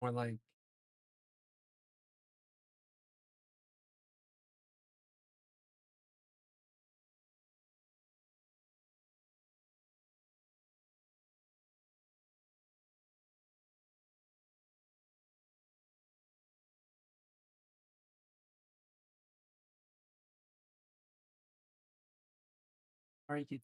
Or like, are you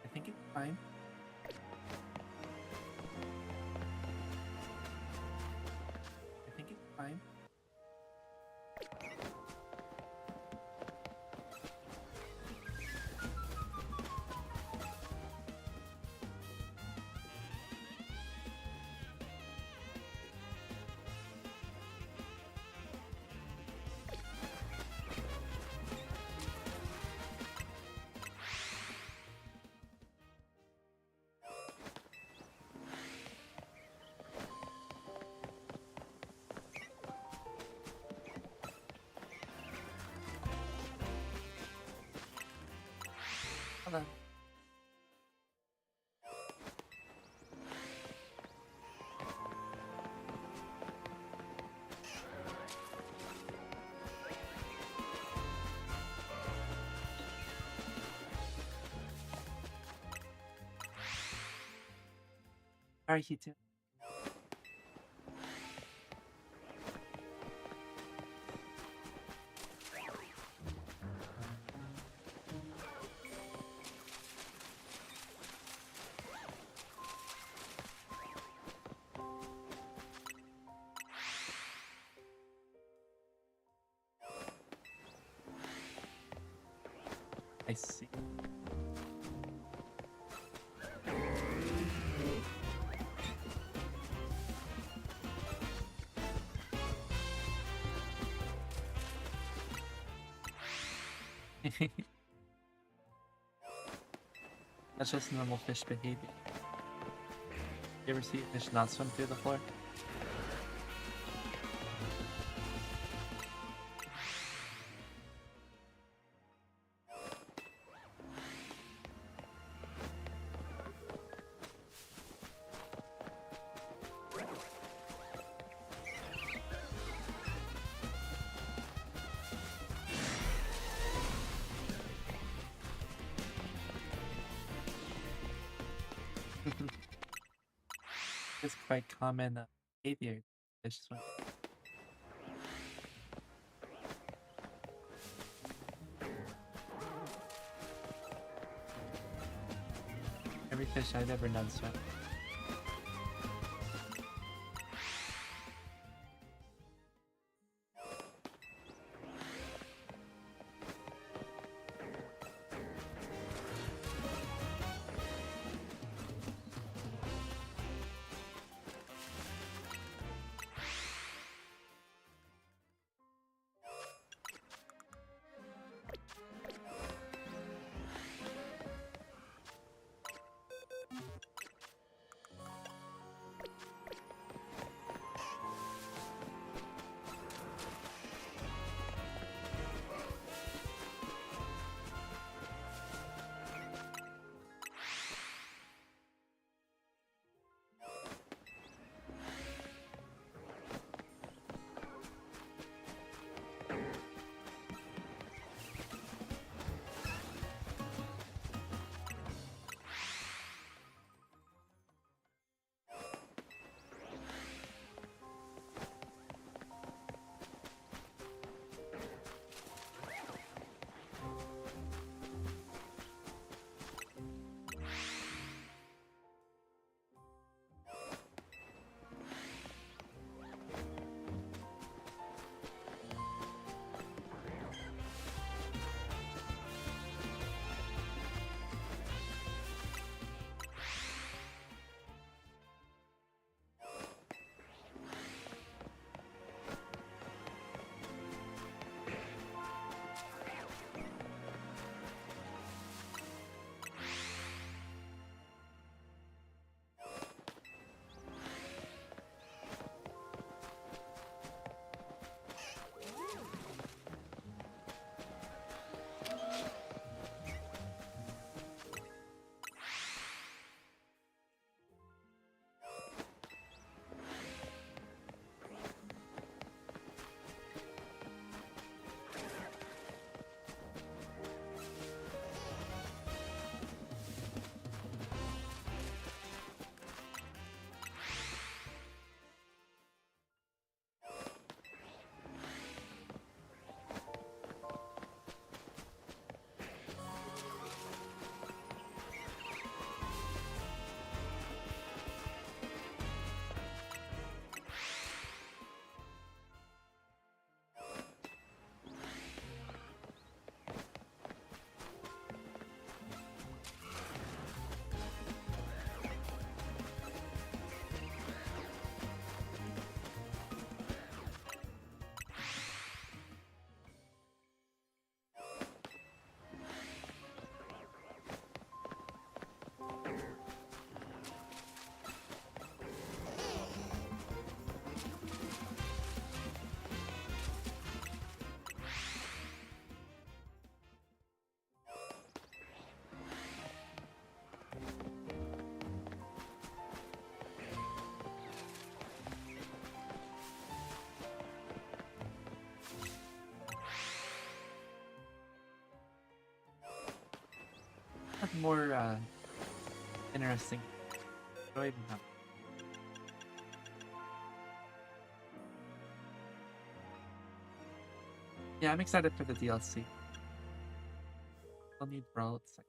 I think it's fine. I think it's fine. Hold on. Are you too? I see. That's just normal fish behavior. You ever see a fish not swim through the floor? It's quite common behavior. Fish swim. Every fish I've ever known swim. had more interesting. What do I even have? Yeah, I'm excited for the DLC. I'll need Brawl. It's like,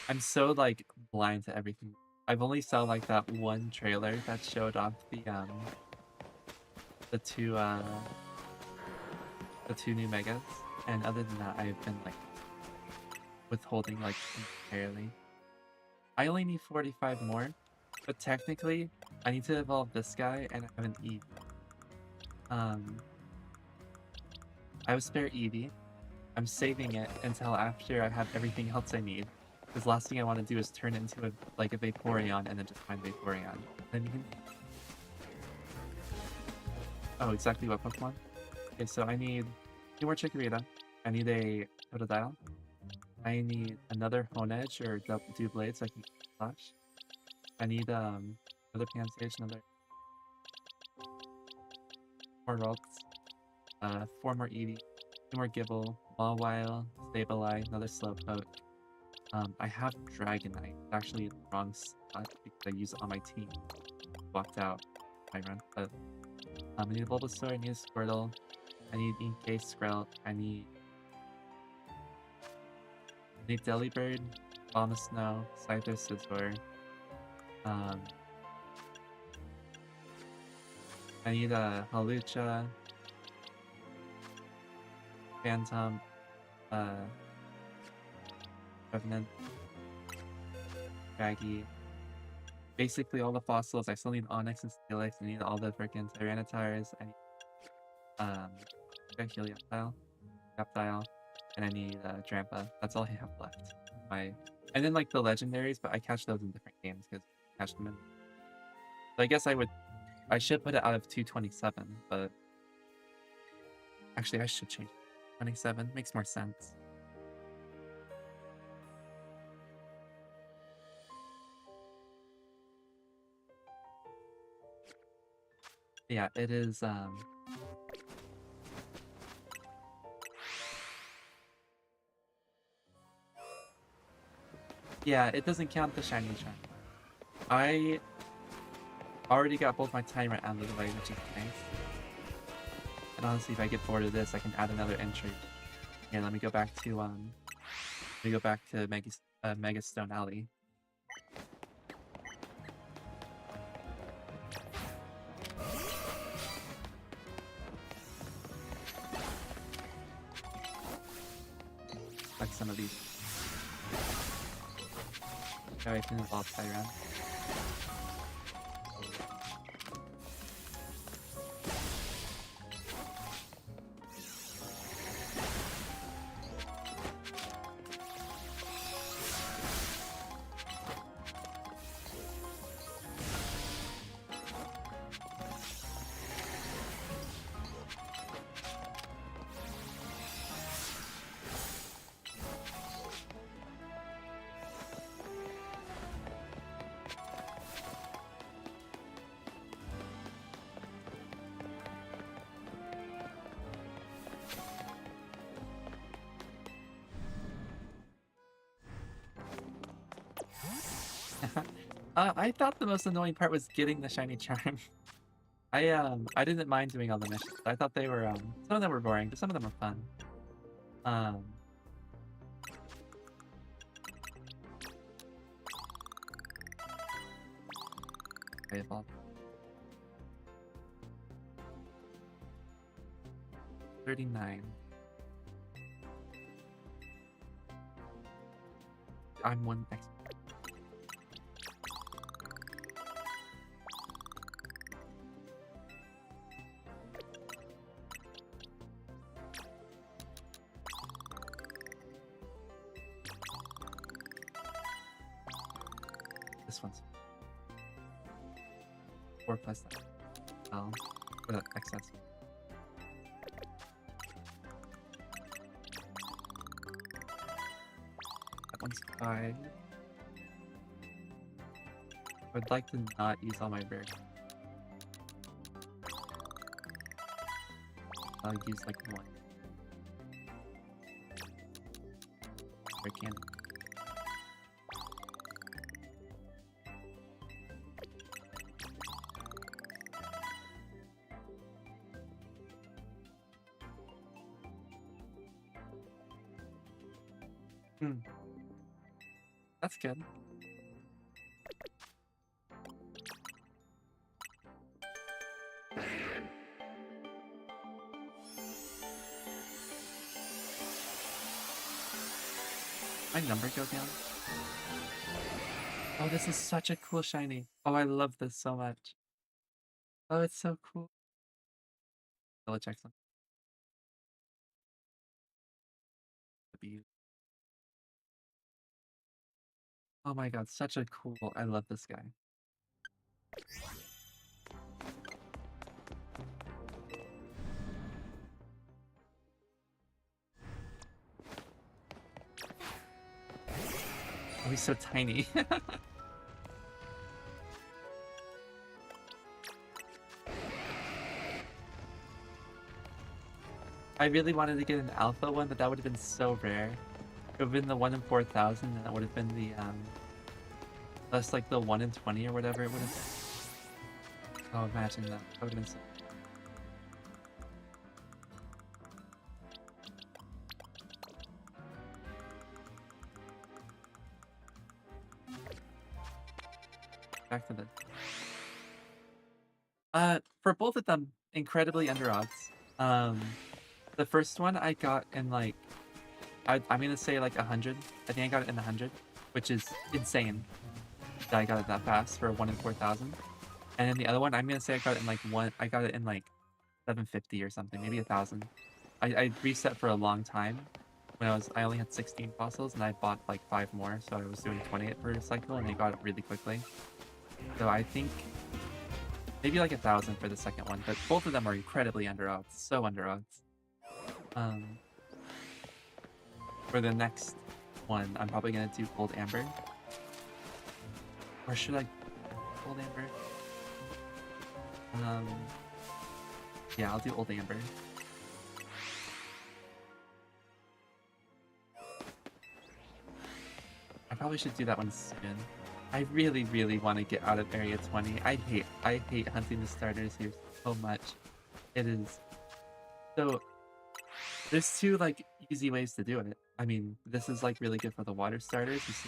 I'm so like blind to everything. I've only saw like that one trailer that showed off the two uh the two new megas, and other than that, I've been like withholding like entirely. I only need 45 more, but technically, I need to evolve this guy, and I have an Eevee. I have a spare Eevee. I'm saving it until after I have everything else I need. Because last thing I want to do is turn it into a Vaporeon and then just find Vaporeon. I mean, oh, exactly what Pokemon? Okay, so I need 2 more Chikorita. I need a Totodile. I need another Honedge or Dew Blade so I can Flash. I need another Pansage, another 4 Rocks, 4 more Eevee, 2 more Gible, Mawile, Sableye, another Slowpoke. I have Dragonite. It's actually the wrong spot because I use it on my team. Walked out my run, but I need a Bulbasaur, I need a Squirtle, I need Inkay, Skrelt, I need Delibird, Abomasnow, Scyther, Scizor. I need a Halucha, Phantom, Revenant, Draggy. Basically all the fossils. I still need Onyx and Steelix. I need all the freaking Tyrannitars. I need Helioptile, and I need Drampa. That's all I have left. And then like the legendaries, but I catch those in different games because I catch them in. So I guess I should put it out of 227, but actually I should change 27. Makes more sense. Yeah, it is yeah, it doesn't count the shiny charm. I already got both my timer out of the way, which is nice. And honestly, if I get bored of this, I can add another entry. Here, let me go back to Megastone Alley. Like some of these. Oh, I can evolve Tyran. I thought the most annoying part was getting the shiny charm. I didn't mind doing all the missions. I thought they were some of them were boring, but some of them were fun. I evolved. 39. I'm 1 expert. This one's 4 plus that. Oh, for the excess. That one's 5. I would like to not use all my rare. I'll use like 1. I can. That's good. My number go down? Oh, this is such a cool shiny. Oh, I love this so much. Oh, it's so cool. I'll check some. Oh my god, such a cool. I love this guy. Oh, he's so tiny. I really wanted to get an alpha one, but that would have been so rare. It would have been the 1 in 4,000, and that would have been the, that's like the 1 in 20 or whatever it would have been. Oh, imagine that. That would have been so. Back to the. For both of them, incredibly under odds. The first one I got in like, I'm gonna say like 100. I think I got it in 100, which is insane that I got it that fast for 1 in 4,000. And then the other one, I'm gonna say I got it in like I got it in like 750 or something, maybe 1,000. I reset for a long time when I only had 16 fossils and I bought like 5 more, so I was doing 20 per cycle and I got it really quickly. So I think maybe like 1,000 for the second one, but both of them are incredibly under odds, so under odds. For the next one, I'm probably gonna do Gold Amber. Or should I Gold Amber? Yeah, I'll do Old Amber. I probably should do that one soon. I really, really want to get out of Area 20. I hate hunting the starters here so much. It is so. There's 2 like easy ways to do it. I mean, this is like really good for the water starters. Just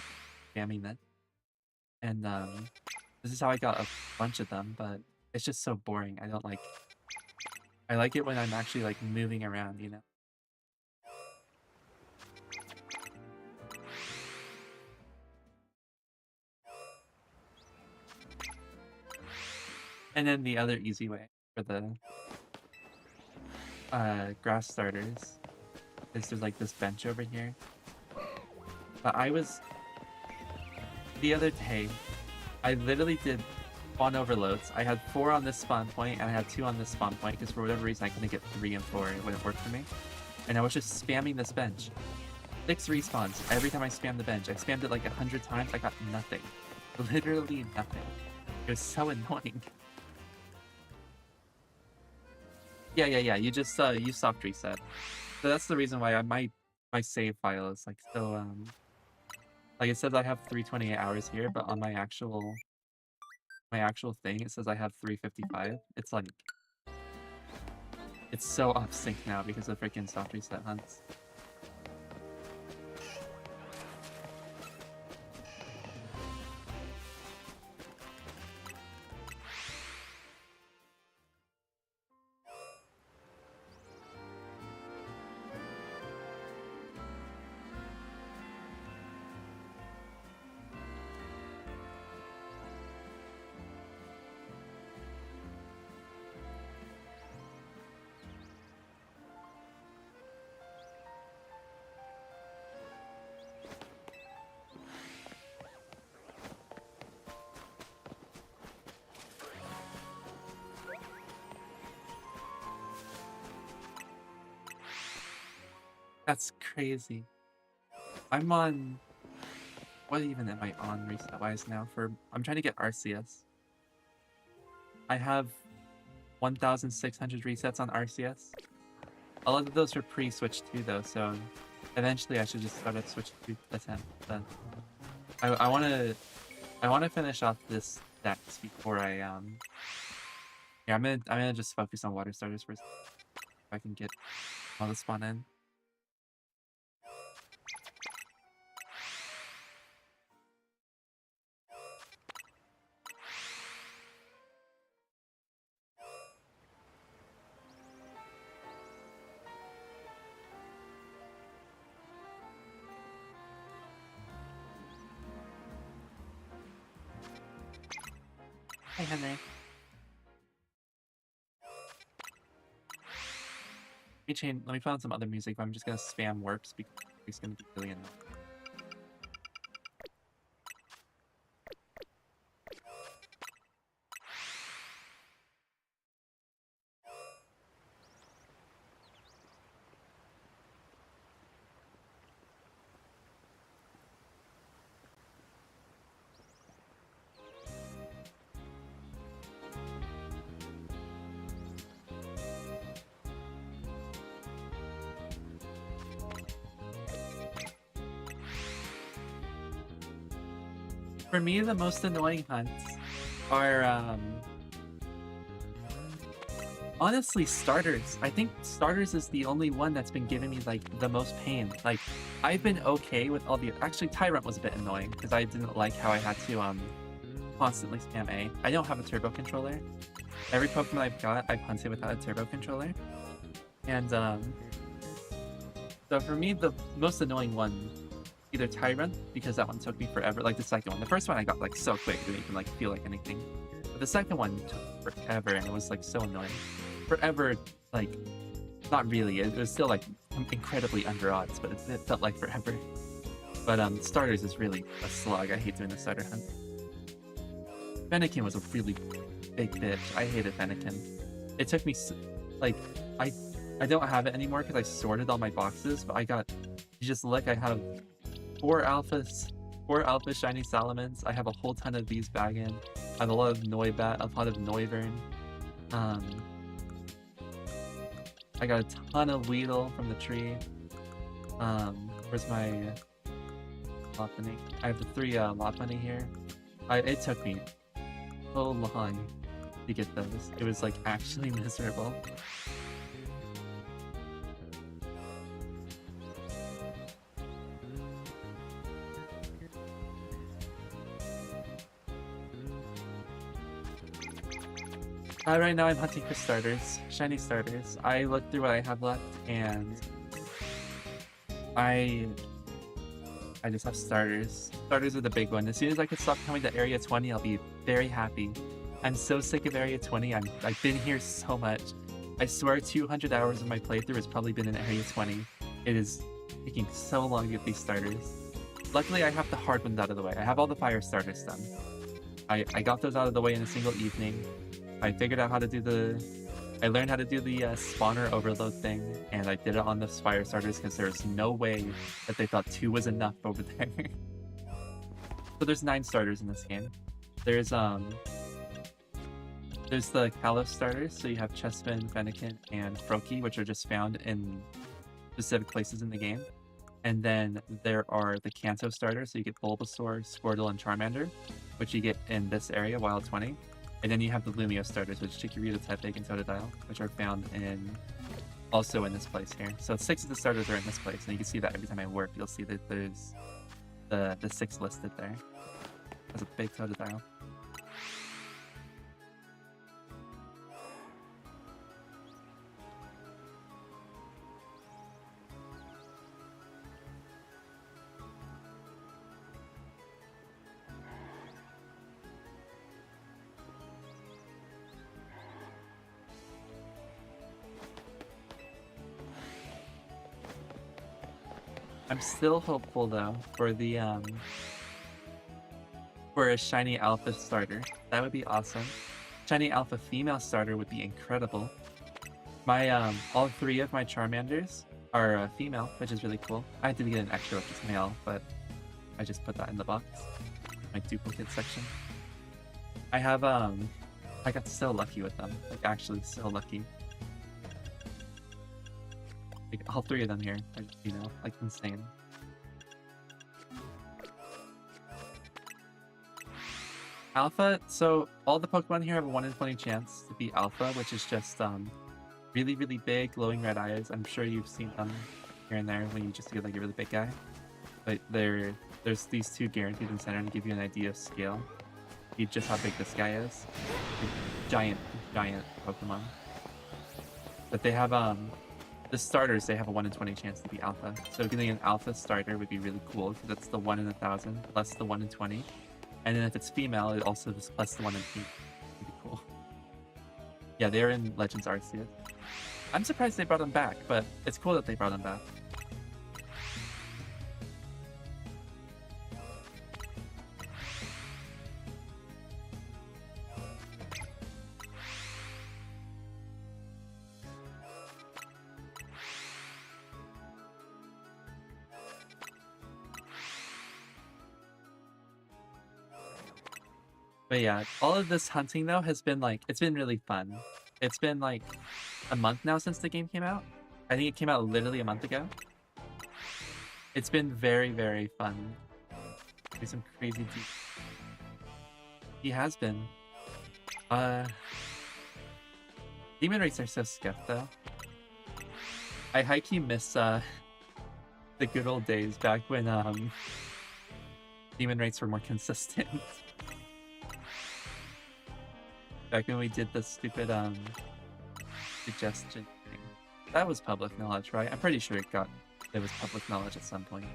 spamming that, and this is how I got a bunch of them. But it's just so boring. I don't like. I like it when I'm actually like moving around, you know. And then the other easy way for the grass starters is there's like this bench over here. But the other day, I literally did spawn overloads. I had 4 on this spawn point and I had 2 on this spawn point because for whatever reason I couldn't get 3 and 4. It wouldn't work for me. And I was just spamming this bench. 6 respawns every time I spammed the bench. I spammed it like 100 times. I got nothing. Literally nothing. It was so annoying. Yeah. You just you soft reset. So that's the reason why my save file is like so like it says I have 328 hours here, but on my actual thing it says I have 355. It's like it's so off sync now because of freaking soft reset hunts. That's crazy. I'm on... What even am I on reset-wise now for... I'm trying to get RCS. I have 1,600 resets on RCS. A lot of those were pre-switched too, though, so eventually I should just start at switch to the 10th. But I wanna finish off this decks before I yeah, I'm gonna just focus on water starters first. If I can get all the spawn in. Hey, Henry. Let me find some other music, but I'm just gonna spam warps because it's gonna be really annoying. For me, the most annoying hunts are, honestly, starters. I think starters is the only one that's been giving me, like, the most pain. Like, I've been okay with all the... Actually, Tyrant was a bit annoying, because I didn't like how I had to, constantly spam A. I don't have a turbo controller. Every Pokemon I've got, I've hunted without a turbo controller. And, so for me, the most annoying one, either Tyrant, because that one took me forever, like the second one. The first one I got like so quick, it didn't even like feel like anything. But the second one took forever and it was like so annoying. Forever, like, not really, it was still like incredibly under odds, but it felt like forever. But starters is really a slog. I hate doing the starter hunt. Fennekin was a really big bitch. I hated Fennekin. It took me, like, I don't have it anymore because I sorted all my boxes, but I got, you just look, I have 4 alpha shiny Salamence. I have a whole ton of these back in. I have a lot of Noibat, a lot of Noivern. I got a ton of Weedle from the tree. Where's my Lopunny? I have the 3 Lopunny here. It took me so long to get those. It was like actually miserable. Right now I'm hunting for starters, shiny starters. I looked through what I have left and I just have starters. Starters are the big one. As soon as I can stop coming to Area 20, I'll be very happy. I'm so sick of Area 20. I've been here so much. I swear 200 hours of my playthrough has probably been in Area 20. It is taking so long to get these starters. Luckily I have the hard ones out of the way. I have all the fire starters done. I got those out of the way in a single evening. I figured out how to do I learned how to do the spawner overload thing, and I did it on the fire starters because there's no way that they thought 2 was enough over there. So there's 9 starters in this game. There's the Kalos starters, so you have Chespin, Fennekin, and Froakie, which are just found in specific places in the game. And then there are the Kanto starters, so you get Bulbasaur, Squirtle, and Charmander, which you get in this area, Wild 20. And then you have the Lumio starters, which Chikorita, Tepig, and Totodile, which are found also in this place here. So 6 of the starters are in this place, and you can see that every time I warp, you'll see that there's the 6 listed there. That's a big Totodile. I'm still hopeful though for the for a shiny alpha starter. That would be awesome. Shiny alpha female starter would be incredible. My all 3 of my Charmanders are female, which is really cool. I had to get an extra which is male, but I just put that in the box. My duplicate section. I have I got so lucky with them. Like actually so lucky. Like all three of them here are, you know, like insane. Alpha, so all the Pokemon here have a 1 in 20 chance to be Alpha, which is just really, really big, glowing red eyes. I'm sure you've seen them here and there when you just feel like a really big guy. But there's these two guaranteed in center to give you an idea of scale. See just how big this guy is. Giant Pokemon. But they have the starters, they have a 1 in 20 chance to be Alpha. So getting an Alpha starter would be really cool because that's the 1 in 1,000 plus the 1 in 20. And then if it's female, it also is plus the 1 in 8. Pretty cool. Yeah, they're in Legends Arceus. I'm surprised they brought them back, but it's cool that they brought them back. But yeah, all of this hunting though has been like, it's been really fun. It's been like a month now since the game came out. I think it came out literally a month ago. It's been very, very fun. Do some crazy deep. He has been. Demon rates are so scuffed though. I high-key miss the good old days back when demon rates were more consistent. Back when we did the stupid suggestion thing. That was public knowledge, right? I'm pretty sure it was public knowledge at some point.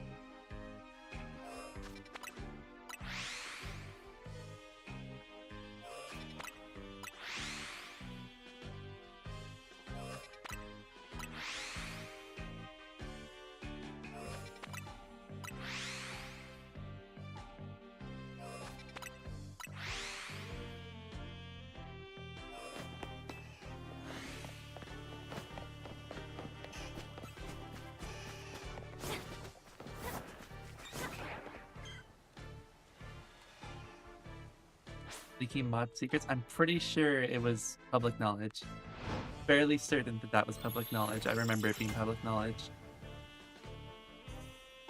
Leaking mod secrets? I'm pretty sure it was public knowledge. Fairly certain that was public knowledge. I remember it being public knowledge.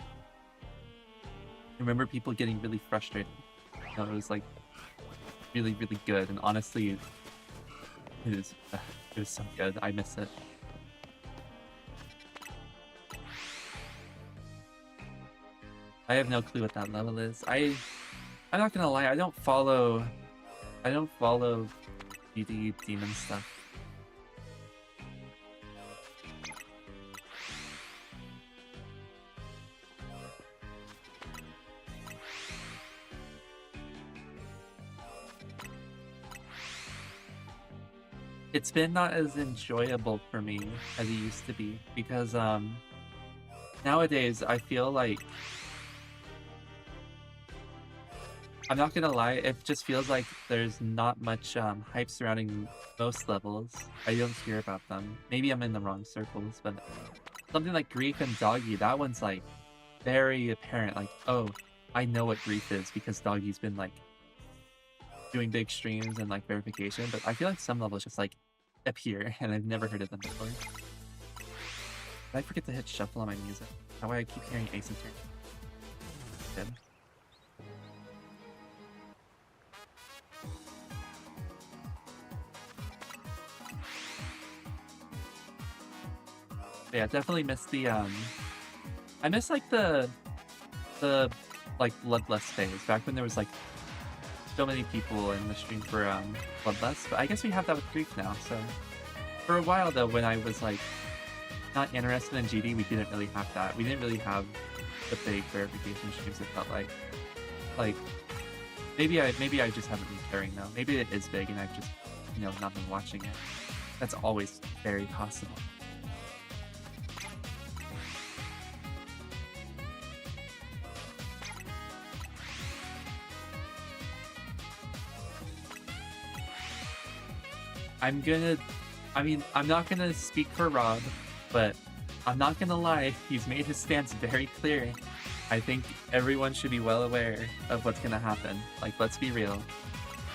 I remember people getting really frustrated. You know, it was like really, really good, and honestly, it was so good. I miss it. I have no clue what that level is. I'm not gonna lie, I don't follow DD demon stuff. It's been not as enjoyable for me as it used to be because nowadays I feel like, I'm not gonna lie, it just feels like there's not much hype surrounding most levels. I don't hear about them. Maybe I'm in the wrong circles, but something like Grief and Doggy, that one's like very apparent. Like, oh, I know what Grief is because Doggy's been like doing big streams and like verification, but I feel like some levels just like appear and I've never heard of them before. Did I forget to hit shuffle on my music? That way I keep hearing Ace and Turn. Good. Yeah, definitely miss the I miss like the like Bloodlust phase, back when there was like so many people in the stream for Bloodlust, but I guess we have that with Grief now. So for a while though, when I was like not interested in GD, we didn't really have that. We didn't really have the big verification streams. It felt like maybe I just haven't been caring though. Maybe it is big and I've just, you know, not been watching it. That's always very possible. I'm not gonna speak for Rob, but I'm not gonna lie, he's made his stance very clear. I think everyone should be well aware of what's gonna happen. Like, let's be real.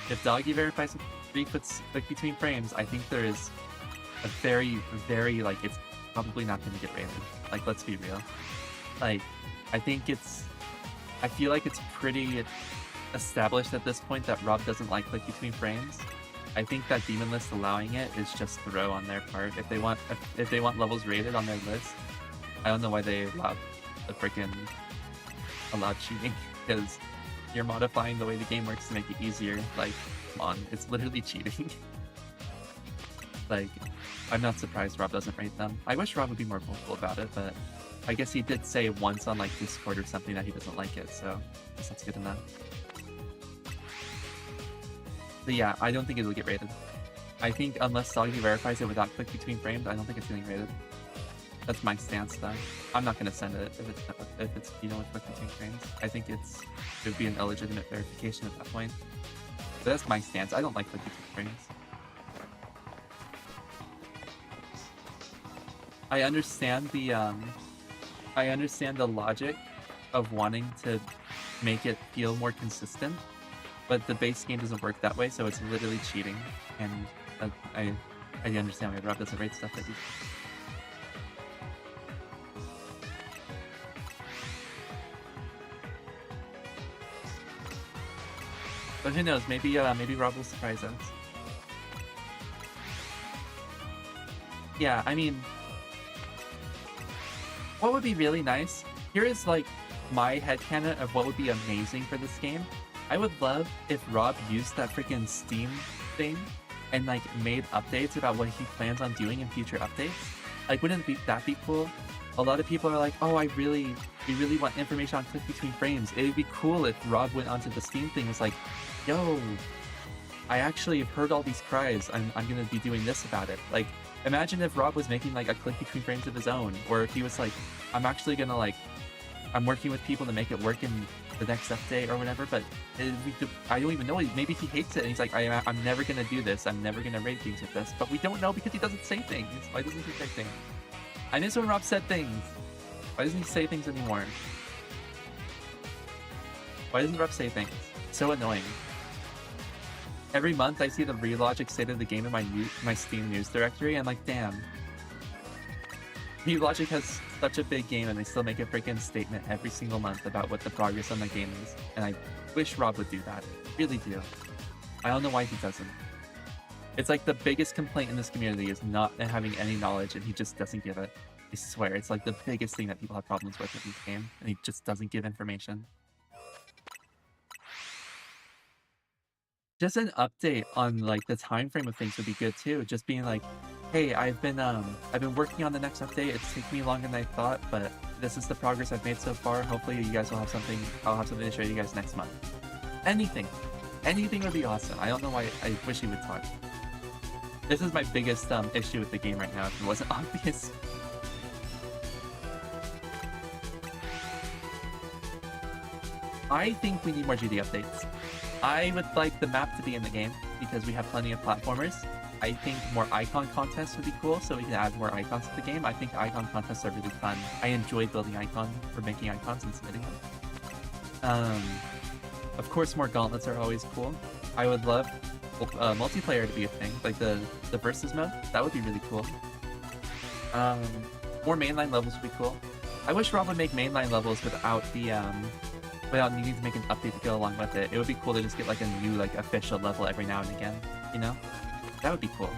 If Doggy verifies 3 foot click between frames, I think there is a very, very, like, it's probably not gonna get rated. Like, let's be real. Like, I feel like it's pretty established at this point that Rob doesn't like click between frames. I think that Demon List allowing it is just throw on their part. If they want levels rated on their list, I don't know why they allowed cheating, because you're modifying the way the game works to make it easier. Like, come on, it's literally cheating. Like, I'm not surprised Rob doesn't rate them. I wish Rob would be more vocal about it, but I guess he did say once on like Discord or something that he doesn't like it, so I guess that's good enough. But yeah, I don't think it'll get rated. I think unless Doggy verifies it without click between frames, I don't think it's getting rated. That's my stance though. I'm not gonna send it if it's with click between frames. I think it would be an illegitimate verification at that point. But that's my stance. I don't like click between frames. I understand the logic of wanting to make it feel more consistent, but the base game doesn't work that way, so it's literally cheating. And I understand why Rob doesn't rate stuff that he. But who knows? Maybe Rob will surprise us. Yeah, I mean, what would be really nice? Here is like my headcanon of what would be amazing for this game. I would love if Rob used that freaking Steam thing and like made updates about what he plans on doing in future updates. Like, wouldn't that be cool? A lot of people are like, oh, we really want information on click between frames. It would be cool if Rob went onto the Steam thing and was like, yo, I actually have heard all these cries. I'm gonna be doing this about it. Like, imagine if Rob was making like a click between frames of his own, or if he was like, I'm actually gonna like, I'm working with people to make it work in the next update or whatever, but I don't even know. Maybe he hates it and he's like, I'm never gonna do this. I'm never gonna rate things with this. But we don't know because he doesn't say things. Why doesn't he say things? I miss when Rob said things. Why doesn't he say things anymore? Why doesn't Rob say things? It's so annoying. Every month I see the Relogic state of the game in my Steam news directory, and I'm like, damn. Relogic has such a big game and they still make a freaking statement every single month about what the progress on the game is. And I wish Rob would do that. Really do. I don't know why he doesn't. It's like the biggest complaint in this community is not having any knowledge, and he just doesn't give it. I swear, it's like the biggest thing that people have problems with in this game, and he just doesn't give information. Just an update on like the time frame of things would be good too. Just being like, hey, I've been working on the next update. It's taken me longer than I thought, but this is the progress I've made so far. Hopefully you guys will have something. I'll have something to show you guys next month. Anything would be awesome. I don't know why. I wish he would talk. This is my biggest issue with the game right now, if it wasn't obvious. I think we need more GD updates. I would like the map to be in the game, because we have plenty of platformers. I think more icon contests would be cool, so we can add more icons to the game. I think icon contests are really fun. I enjoy building icons, or making icons and submitting them. Of course, more gauntlets are always cool. I would love multiplayer to be a thing, like the versus mode. That would be really cool. More mainline levels would be cool. I wish Rob would make mainline levels without needing to make an update to go along with it. It would be cool to just get like a new like official level every now and again, you know? That would be cool.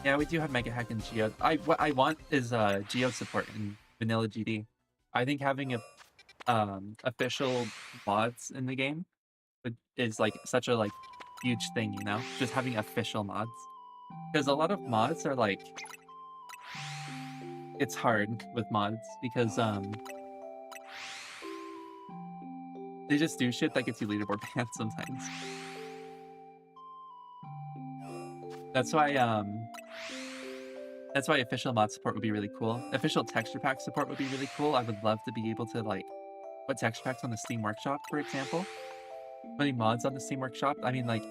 Yeah, we do have Mega Hack and Geode. What I want is Geode support in vanilla GD. I think having a official mods in the game is like such a like huge thing, you know? Just having official mods. Because a lot of mods are like, it's hard with mods because they just do shit that gets you leaderboard banned sometimes. That's why That's why official mod support would be really cool. Official texture pack support would be really cool. I would love to be able to, like, put texture packs on the Steam Workshop, for example. Putting mods on the Steam Workshop. I mean, like,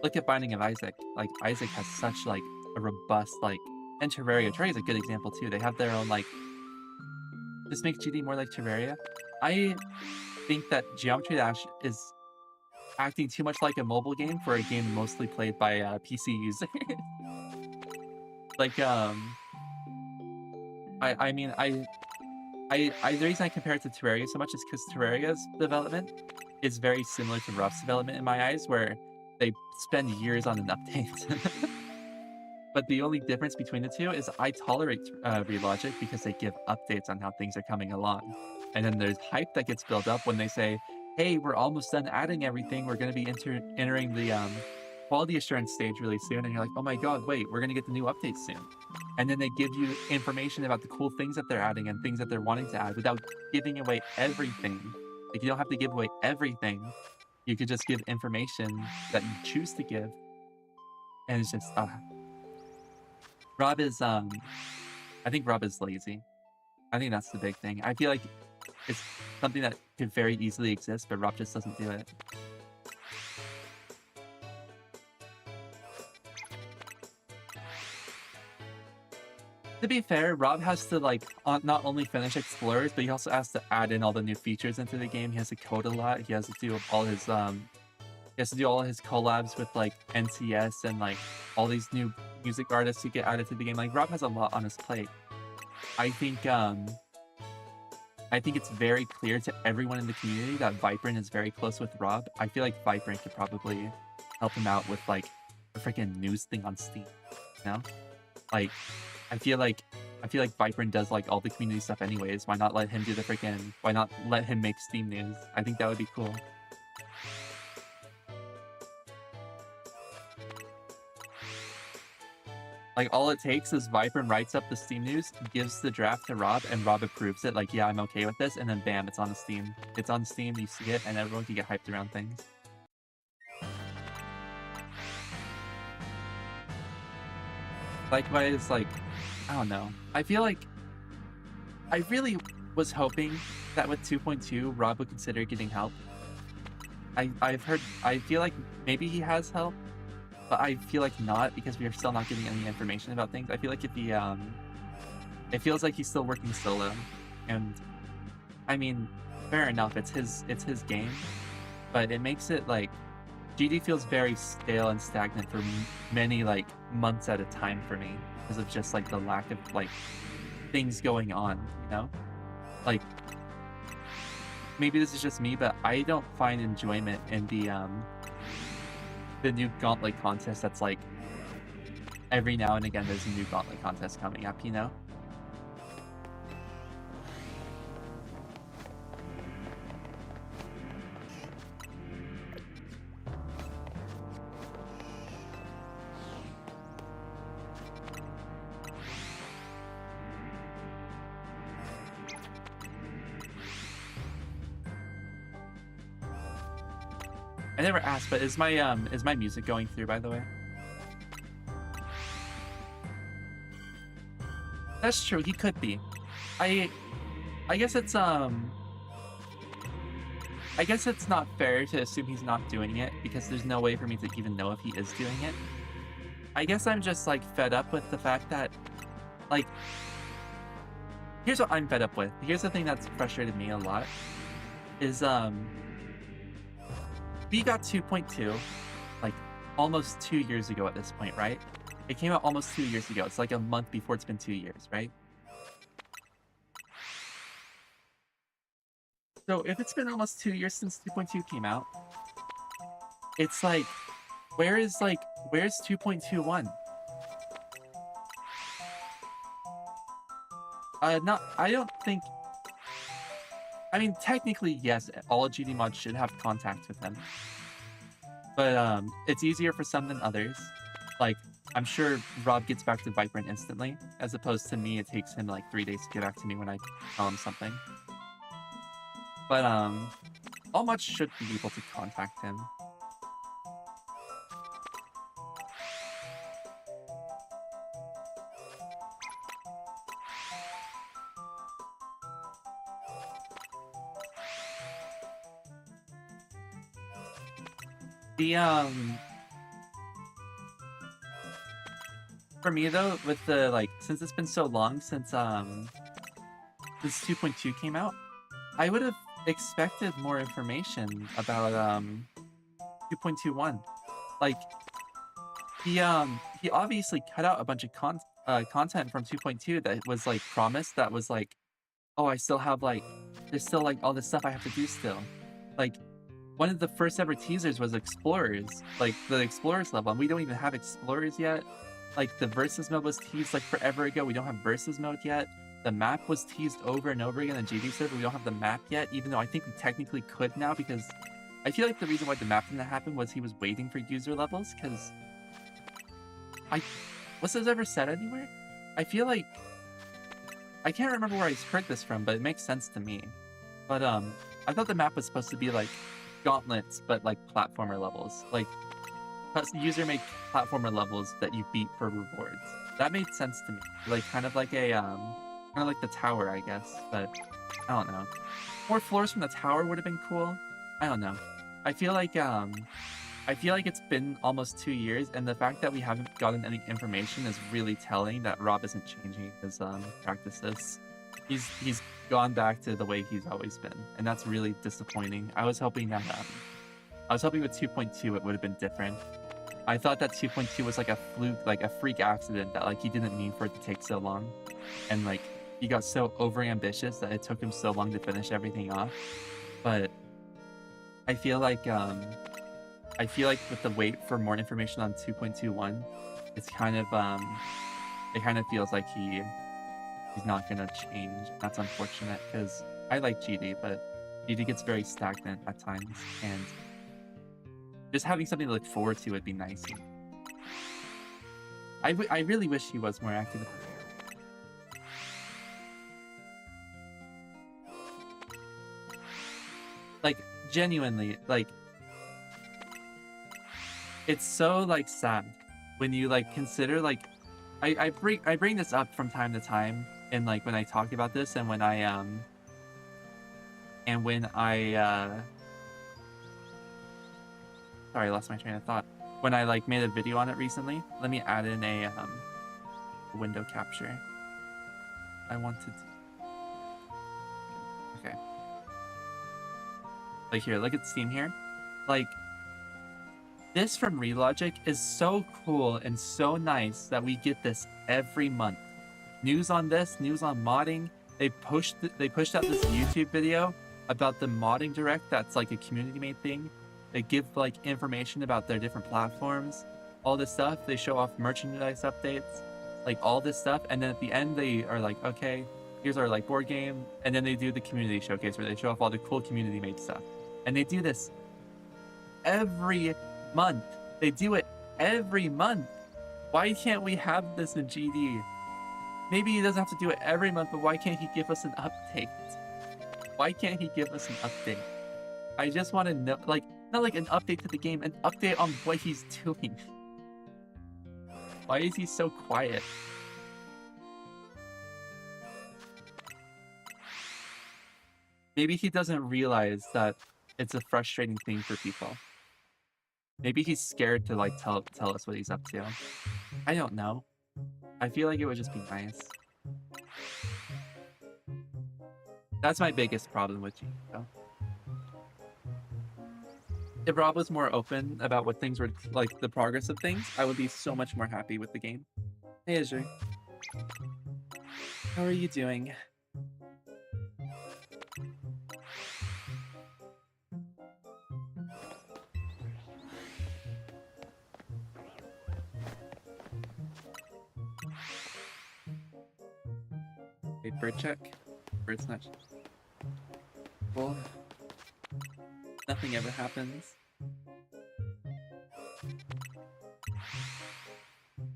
look at Binding of Isaac. Like, Isaac has such, like, a robust, like, and Terraria. Terraria is a good example, too. They have their own, like, just make GD more like Terraria. I think that Geometry Dash is acting too much like a mobile game for a game mostly played by PC users. Like, I mean, the reason I compare it to Terraria so much is because Terraria's development is very similar to Ruff's development in my eyes, where they spend years on an update. But the only difference between the two is I tolerate Relogic because they give updates on how things are coming along. And then there's hype that gets built up when they say, hey, we're almost done adding everything. We're going to be entering the quality assurance stage really soon. And you're like, oh my God, wait, we're going to get the new updates soon. And then they give you information about the cool things that they're adding and things that they're wanting to add without giving away everything. Like, you don't have to give away everything. You could just give information that you choose to give. And it's just, Rob is, I think Rob is lazy. I think that's the big thing. I feel like it's something that could very easily exist, but Rob just doesn't do it. To be fair, Rob has to, like, not only finish Explorers, but he also has to add in all the new features into the game. He has to code a lot. He has to do all his, collabs with, like, NCS and, like, all these new music artists who get added to the game. Like, Rob has a lot on his plate. I think it's very clear to everyone in the community that Vibrant is very close with Rob. I feel like Vibrant could probably help him out with, like, a freaking news thing on Steam, you know? Like, I feel like Vibrant does, like, all the community stuff anyways. Why not let him do the freaking... Why not let him make Steam news? I think that would be cool. Like, all it takes is Vibrant writes up the Steam news, gives the draft to Rob, and Rob approves it, like, yeah, I'm okay with this, and then bam, it's on Steam. It's on Steam, you see it, and everyone can get hyped around things. Likewise, like, I don't know. I feel like I really was hoping that with 2.2, Rob would consider getting help. I feel like maybe he has help, but I feel like not, because we are still not getting any information about things. I feel like if he, it feels like he's still working solo, and I mean, fair enough, it's his game, but it makes it like, GD feels very stale and stagnant for many, like, months at a time for me, because of just, like, the lack of, like, things going on, you know? Like, maybe this is just me, but I don't find enjoyment in the new Gauntlet contest that's, like, every now and again there's a new Gauntlet contest coming up, you know? I never asked, but is my music going through, by the way? That's true, he could be. I guess it's I guess it's not fair to assume he's not doing it, because there's no way for me to even know if he is doing it. I guess I'm just, like, fed up with the fact that, like, here's what I'm fed up with. Here's the thing that's frustrated me a lot, is we got 2.2, like, almost 2 years ago at this point, right? It came out almost 2 years ago. It's like a month before it's been 2 years, right? So if it's been almost 2 years since 2.2 came out, it's like, where's 2.21? I don't think... I mean, technically, yes, all GD mods should have contact with him. But, it's easier for some than others. Like, I'm sure Rob gets back to Vibrant instantly, as opposed to me, it takes him, like, 3 days to get back to me when I tell him something. But, all mods should be able to contact him. The for me though, with the like, since it's been so long since 2.2 came out, I would have expected more information about 2.21. Like he obviously cut out a bunch of content from 2.2 that was like promised, that was like, oh, I still have like, there's still like all this stuff I have to do still. Like one of the first ever teasers was Explorers, like the Explorers level, and we don't even have Explorers yet. Like the Versus mode was teased like forever ago. We don't have Versus mode yet. The map was teased over and over again on GD server. We don't have the map yet, even though I think we technically could now, because I feel like the reason why the map didn't happen was he was waiting for user levels, because was this ever said anywhere? I feel like, I can't remember where I heard this from, but it makes sense to me. But I thought the map was supposed to be like gauntlets, but like platformer levels, like user-made platformer levels that you beat for rewards. That made sense to me, like kind of like a kind of like the tower, I guess. But I don't know. More floors from the tower would have been cool. I don't know. I feel like it's been almost 2 years, and the fact that we haven't gotten any information is really telling that Rob isn't changing his practices. He's gone back to the way he's always been, and that's really disappointing. I was hoping that with 2.2 it would have been different. I thought that 2.2 was like a fluke, like a freak accident that like he didn't mean for it to take so long, and like he got so over ambitious that it took him so long to finish everything off. But I feel like with the wait for more information on 2.21, it's kind of it kind of feels like he's not gonna change. That's unfortunate, because I like GD, but GD gets very stagnant at times, and just having something to look forward to would be nice. I really wish he was more active. Like, genuinely, like, it's so like sad when you like consider like, I bring this up from time to time, and like when I talk about this, and when I sorry, I lost my train of thought. When I like made a video on it recently, let me add in a window capture. I wanted to... Okay. Like here, look at Steam here. Like, this from Relogic is so cool and so nice that we get this every month. News on this, news on modding. They pushed out this YouTube video about the modding direct that's like a community-made thing. They give like information about their different platforms, all this stuff. They show off merchandise updates, like all this stuff, and then at the end they are like, okay, here's our like board game, and then they do the community showcase where they show off all the cool community-made stuff. And they do this every month. They do it every month. Why can't we have this in GD? Maybe he doesn't have to do it every month, but why can't he give us an update? Why can't he give us an update? I just want to know, like, not like an update to the game, an update on what he's doing. Why is he so quiet? Maybe he doesn't realize that it's a frustrating thing for people. Maybe he's scared to like tell us what he's up to. I don't know. I feel like it would just be nice. That's my biggest problem with Gene, though. If Rob was more open about what things were, like the progress of things, I would be so much more happy with the game. Hey, Azure. How are you doing? Wait, bird check. Bird's not. Well, nothing ever happens.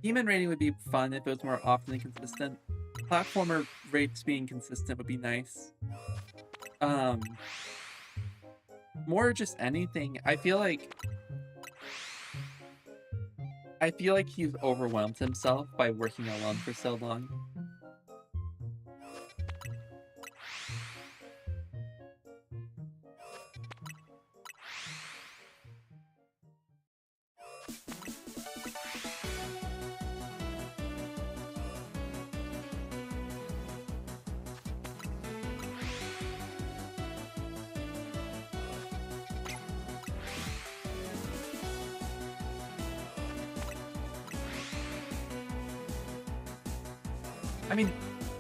Demon rating would be fun if it was more often and consistent. Platformer rates being consistent would be nice. More just anything. I feel like he's overwhelmed himself by working alone for so long. I mean,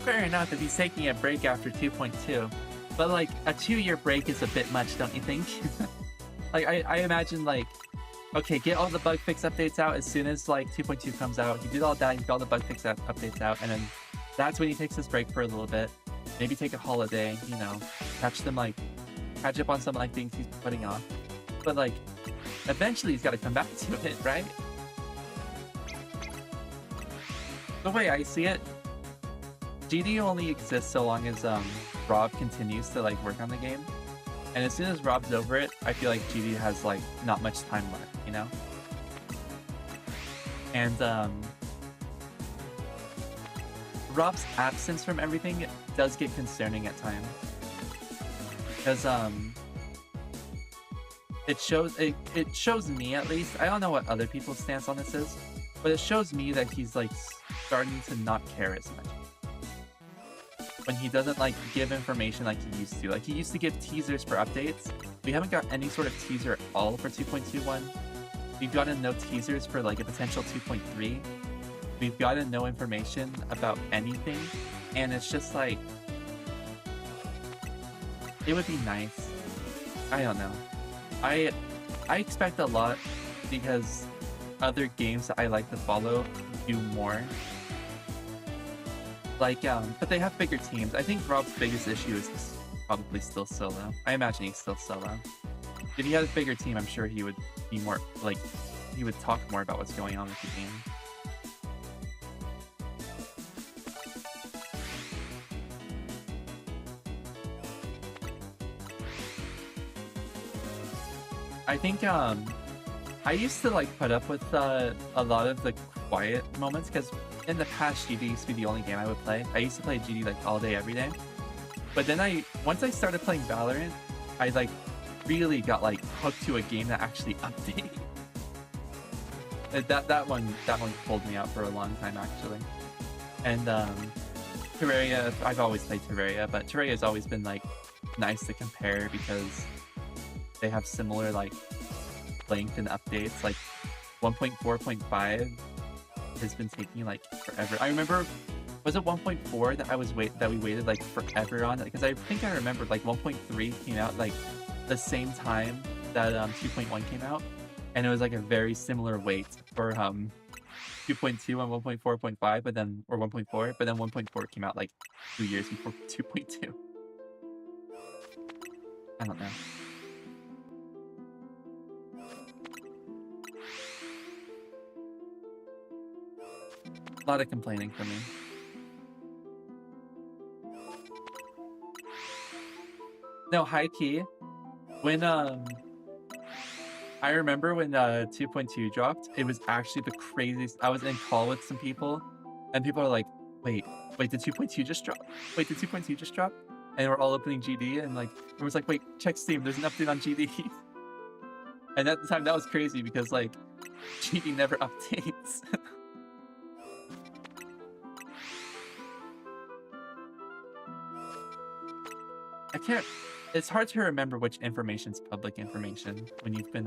fair enough if he's taking a break after 2.2, but like a 2-year break is a bit much, don't you think? Like I imagine like, okay, get all the bug fix updates out as soon as like 2.2 comes out. You do all that, you get all the bug fix updates out, and then that's when he takes his break for a little bit. Maybe take a holiday, you know, catch up on some like things he's putting off. But like, eventually he's got to come back to it, right? The way I see it, GD only exists so long as Rob continues to like work on the game. And as soon as Rob's over it, I feel like GD has like not much time left, you know? And Rob's absence from everything does get concerning at times. Because it shows me at least, I don't know what other people's stance on this is, but it shows me that he's like starting to not care as much. When he doesn't like give information like he used to. Like he used to give teasers for updates. We haven't got any sort of teaser at all for 2.21. We've gotten no teasers for like a potential 2.3. We've gotten no information about anything. And it's just like, it would be nice. I don't know. I expect a lot because other games that I like to follow do more. Like, but they have bigger teams. I think Rob's biggest issue is probably still solo. I imagine he's still solo. If he had a bigger team, I'm sure he would be more, like, he would talk more about what's going on with the game. I think, I used to, like, put up with a lot of the quiet moments, because in the past, GD used to be the only game I would play. I used to play GD like all day, every day. But then once I started playing Valorant, I like really got like hooked to a game that actually updated. that one pulled me out for a long time actually. And Terraria, I've always played Terraria, but Terraria has always been like nice to compare because they have similar like length and updates. Like 1.4.5 has been taking like forever. I remember, was it 1.4 that we waited like forever on? Because I think I remembered like 1.3 came out like the same time that 2.1 came out, and it was like a very similar wait for 2.2 and 1.4.5, but then 1.4, but then 1.4 came out like 2 years before 2.2. I don't know. A lot of complaining from me. No, high key. When I remember when 2.2 dropped, it was actually the craziest. I was in call with some people, and people are like, wait, did 2.2 just drop? Wait, did 2.2 just drop? And we're all opening GD, and like, everyone's like, wait, check Steam, there's an update on GD. And at the time, that was crazy because like, GD never updates. It's hard to remember which information's public information when you've been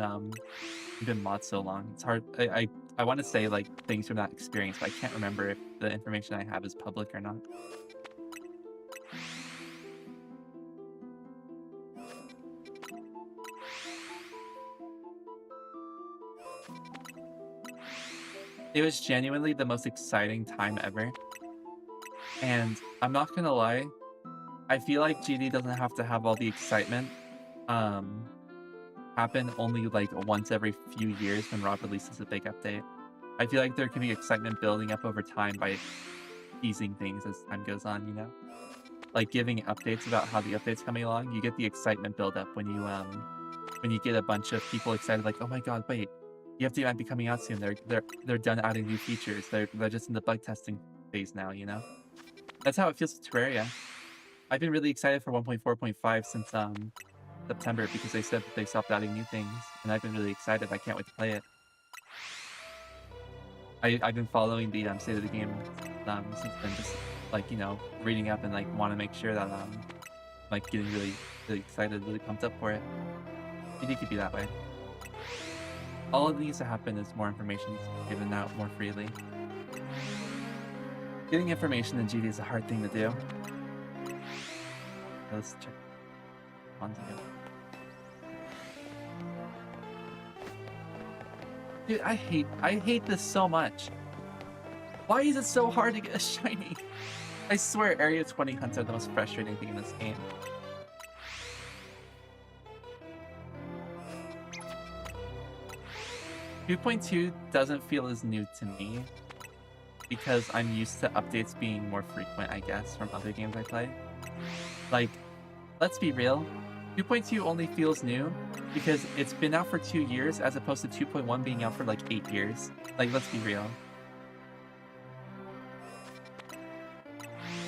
mod so long. It's hard. I want to say like things from that experience, but I can't remember if the information I have is public or not. It was genuinely the most exciting time ever. And I'm not gonna lie, I feel like GD doesn't have to have all the excitement happen only like once every few years when Rob releases a big update. I feel like there could be excitement building up over time by teasing things as time goes on, you know? Like giving updates about how the update's coming along. You get the excitement build up when you get a bunch of people excited like, oh my god, wait, the update might be coming out soon. They're done adding new features. They're just in the bug testing phase now, you know? That's how it feels with Terraria. I've been really excited for 1.4.5 since September because they said that they stopped adding new things, and I've been really excited. I can't wait to play it. I've been following the state of the game since then, just like, you know, reading up and like want to make sure that like getting really excited, really pumped up for it. It could be that way. All that needs to happen is more information given out more freely. Getting information in GD is a hard thing to do. Let's check on together. Dude, I hate this so much. Why is it so hard to get a shiny? I swear Area 20 hunts are the most frustrating thing in this game. .2 doesn't feel as new to me because I'm used to updates being more frequent, I guess, from other games I play. Like, let's be real, 2.2 only feels new because it's been out for 2 years as opposed to 2.1 being out for like 8 years. Like, let's be real.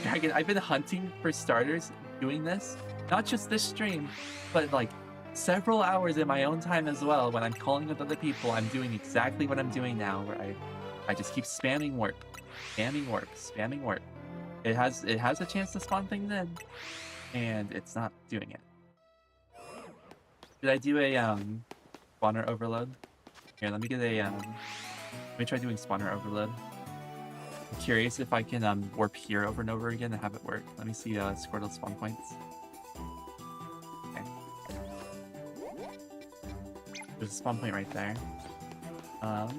Dragon, I've been hunting for starters doing this, not just this stream, but like several hours in my own time as well. When I'm calling with other people, I'm doing exactly what I'm doing now, where I just keep spamming work, spamming work, spamming work. It has a chance to spawn things in, and it's not doing it. Did I do a spawner overload? Here, let me get a let me try doing spawner overload. I'm curious if I can warp here over and over again and have it work. Let me see Squirtle spawn points. Okay. There's a spawn point right there. Let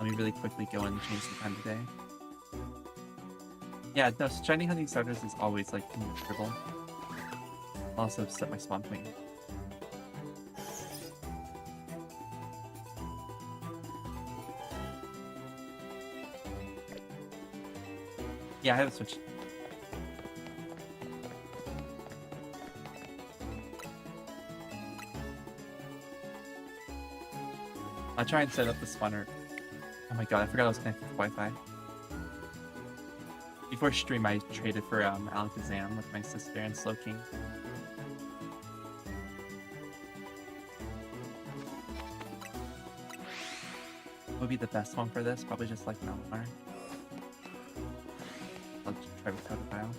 me really quickly go and change the time of day. Yeah, no, shiny hunting starters is always like miserable. I'll also set my spawn point. Yeah, I have a switch. I'll try and set up the spawner. Oh my god, I forgot I was connected to Wi-Fi. Before stream, I traded for Alakazam with my sister and Slowking. What would be the best one for this? Probably just like Malamar. I'll try with Totodile.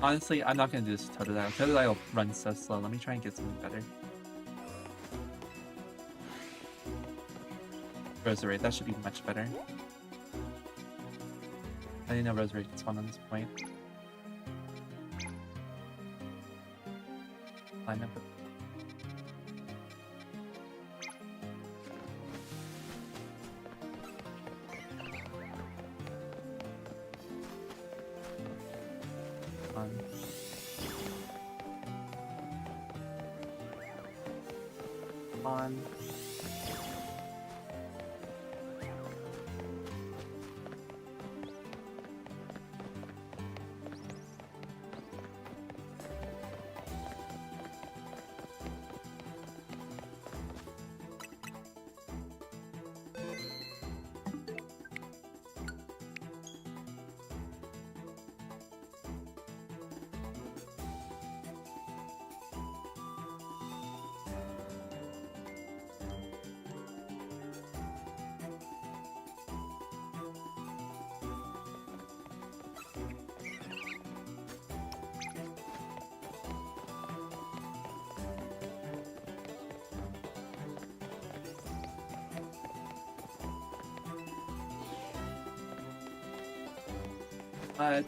Honestly, I'm not gonna do this with Totodile. Totodile runs so slow. Let me try and get something better. Roserade, that should be much better. I didn't know Roserade could spawn on this point. Line up. On.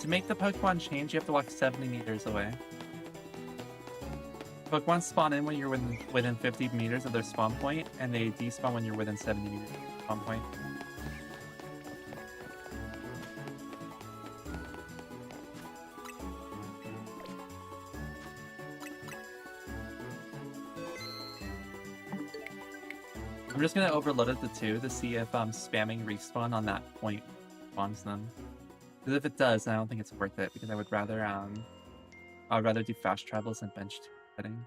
To make the Pokemon change, you have to walk 70 meters away. Pokemon spawn in when you're within 50 meters of their spawn point, and they despawn when you're within 70 meters of their spawn point. I'm just gonna overload it to 2 to see if spamming respawn on that point spawns them. Because if it does, then I don't think it's worth it because I would rather do fast travels and bench setting.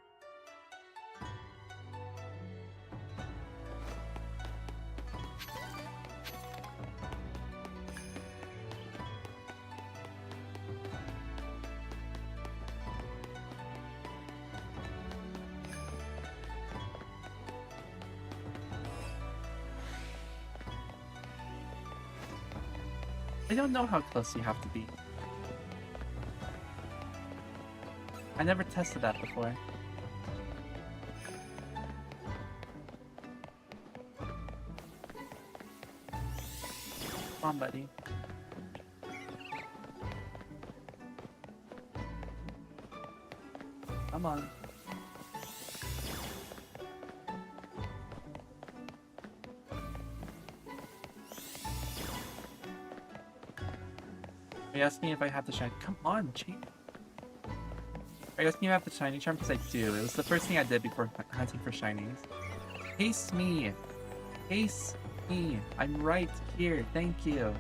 I don't know how close you have to be. I never tested that before. Come on, buddy. Come on. Are you asking me if I have the shiny? Come on, Chief. Are you asking me if I have the shiny charm? Because I do. It was the first thing I did before hunting for shinies. Haste me! Haste me! I'm right here. Thank you.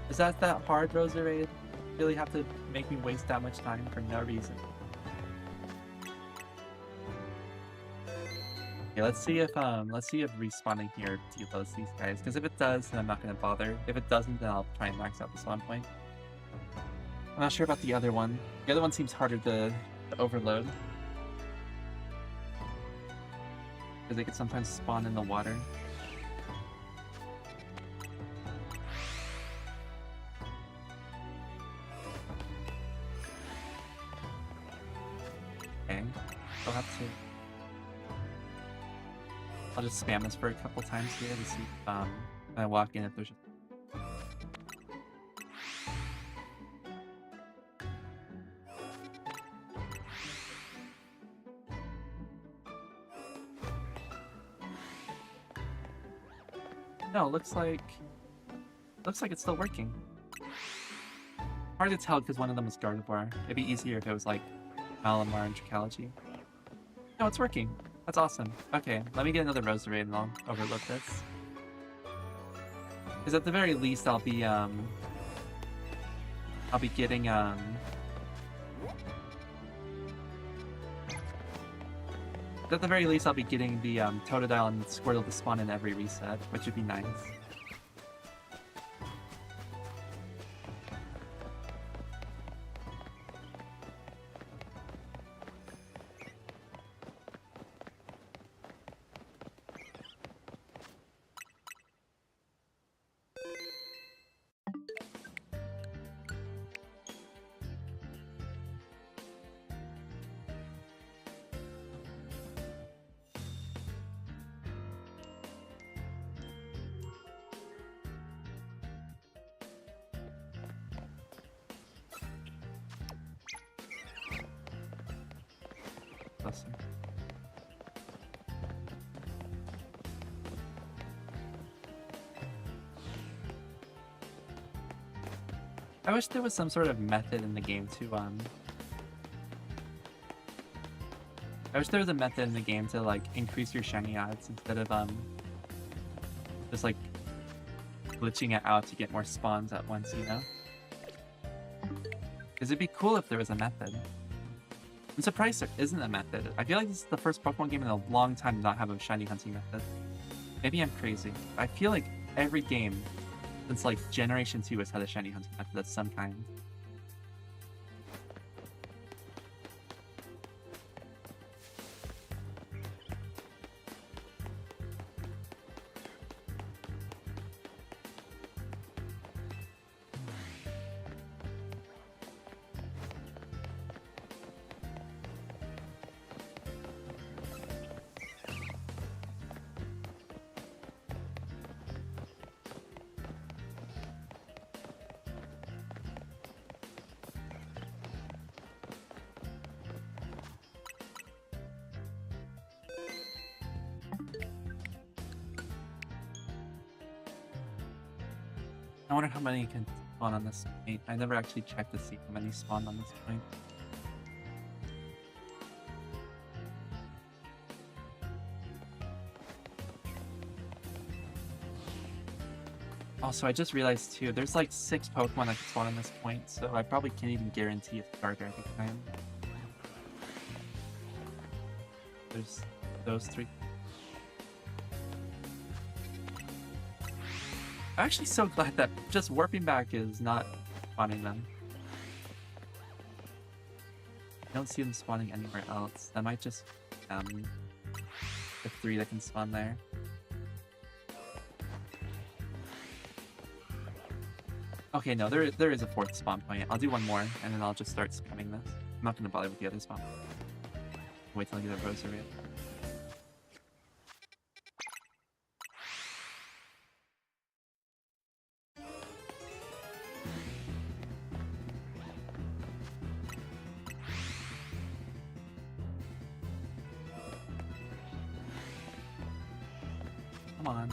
Is that hard, Roserade? Really have to make me waste that much time for no reason. Okay, let's see if respawning here deloads these guys. Because if it does, then I'm not gonna bother. If it doesn't, then I'll try and max out the spawn point. I'm not sure about the other one. The other one seems harder to overload. Because they could sometimes spawn in the water. Okay, I'll have to... I'll just spam this for a couple times here to see if when I walk in if there's just... No, looks like it's still working. Hard to tell because one of them is Gardevoir. It'd be easier if it was like Malamar and Trichology. No, it's working. That's awesome. Okay, let me get another Roserade and I'll overlook this. Because at the very least I'll be getting at the very least I'll be getting the Totodile and Squirtle to spawn in every reset, which would be nice. Awesome. I wish there was some sort of method in the game to I wish there was a method in the game to like increase your shiny odds instead of just like glitching it out to get more spawns at once, you know? Because it'd be cool if there was a method. I'm surprised there isn't a method. I feel like this is the first Pokemon game in a long time to not have a shiny hunting method. Maybe I'm crazy. I feel like every game since like Generation 2 has had a shiny hunting method of some kind. I wonder how many can spawn on this point. I never actually checked to see how many spawned on this point. Also, I just realized too, there's like 6 Pokemon that can spawn in this point, so I probably can't even guarantee a starter every time. There's those 3. I'm actually so glad that just warping back is not spawning them. I don't see them spawning anywhere else. That might just the 3 that can spawn there. Okay, no, there is a 4th spawn point. I'll do 1 more, and then I'll just start spamming this. I'm not going to bother with the other spawn. Wait till I get a rosary. Come on.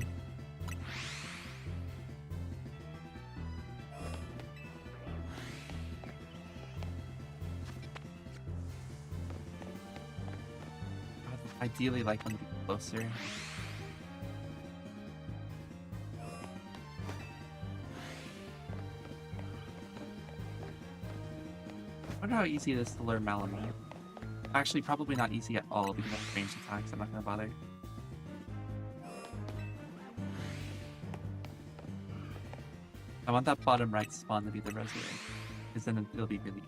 I'd ideally like them to be closer. I wonder how easy it is to learn Malamute. Actually, probably not easy at all because of ranged attacks. I'm not gonna bother. I want that bottom right spawn to be the rosary, because then it'll be really easy.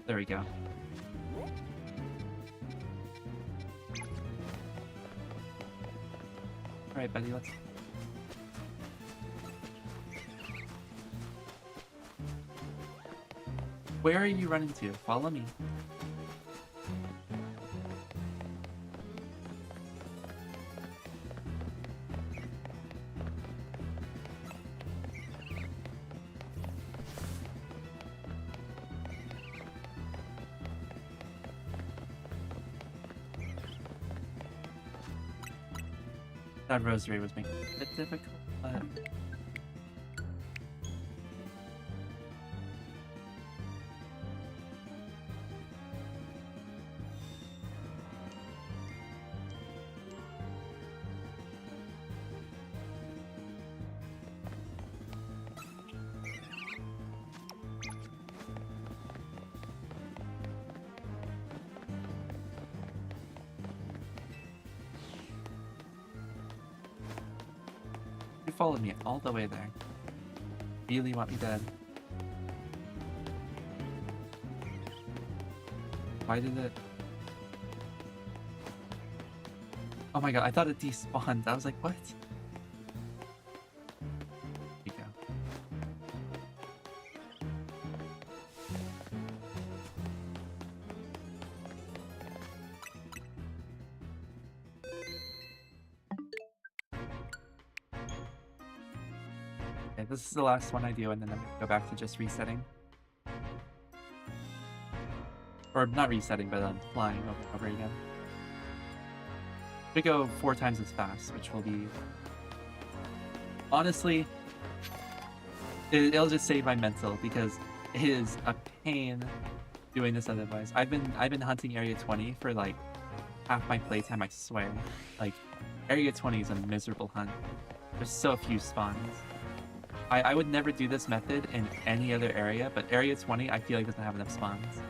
There we go. Alright, buddy, let's... Where are you running to? Follow me. That rosary was making it a bit difficult, but... You followed me all the way there. Really want me dead. Why did it... Oh my god, I thought it despawned. I was like, what? There you go. Okay, this is the last one I do, and then I'm gonna go back to just resetting. Or not resetting, but flying over and over again. We go 4 times as fast, which will be... Honestly, it'll just save my mental, because it is a pain doing this otherwise. I've been hunting Area 20 for like half my playtime, I swear. Like, Area 20 is a miserable hunt. There's so few spawns. I would never do this method in any other area, but Area 20 I feel like doesn't have enough spawns.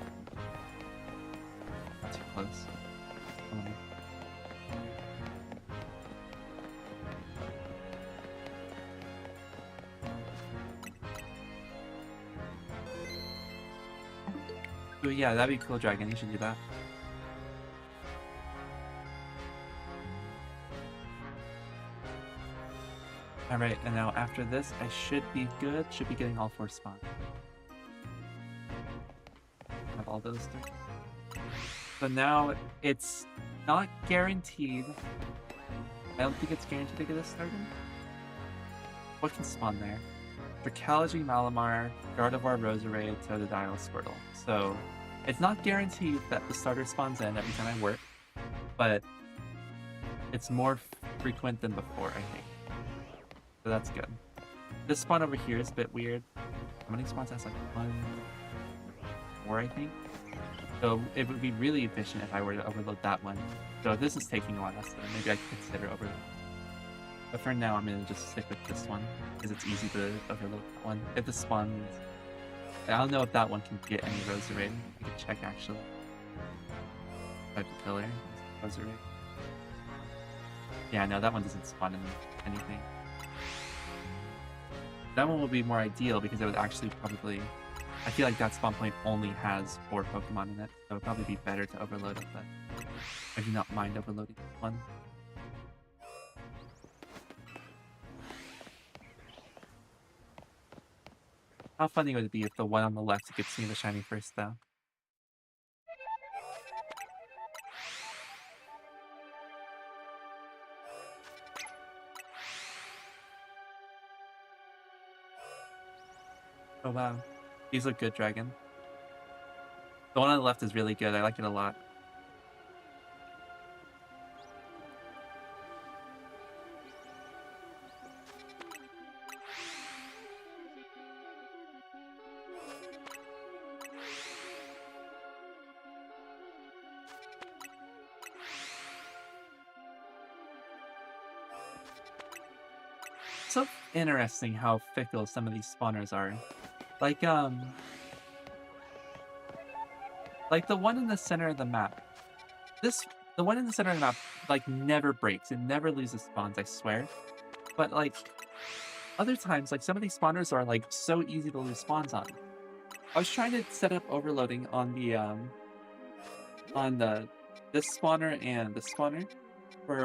Not too close. Oh yeah, that'd be cool, Dragon. You should do that. Alright, and now after this, I should be good. Should be getting all 4 spawns. Have all those 3. So now, it's not guaranteed. I don't think it's guaranteed to get a starter. What can spawn there? Dracology, Malamar, Gardevoir, Roserade, Totodile, Squirtle. So, it's not guaranteed that the starter spawns in every time I work, but it's more frequent than before, I think. So that's good. This spawn over here is a bit weird. How many spawns has like 1, 4, I think? So it would be really efficient if I were to overload that one. So if this is taking a while, then maybe I could consider overloading. But for now, I'm gonna just stick with this one because it's easy to overload that one. If the spawns, I don't know if that one can get any rosary. I can check actually. Type the pillar, rosary. Yeah, no, that one doesn't spawn in anything. That one would be more ideal because it would actually probably. I feel like that spawn point only has 4 Pokemon in it, so it would probably be better to overload it, but I do not mind overloading this one. How funny would it be if the one on the left gets me the shiny first, though? Oh wow. These look good, Dragon. The one on the left is really good. I like it a lot. So interesting how fickle some of these spawners are. Like the one in the center of the map. The one in the center of the map, like, never breaks. It never loses spawns, I swear. But, like, other times, like, some of these spawners are, like, so easy to lose spawns on. I was trying to set up overloading on this spawner and this spawner for,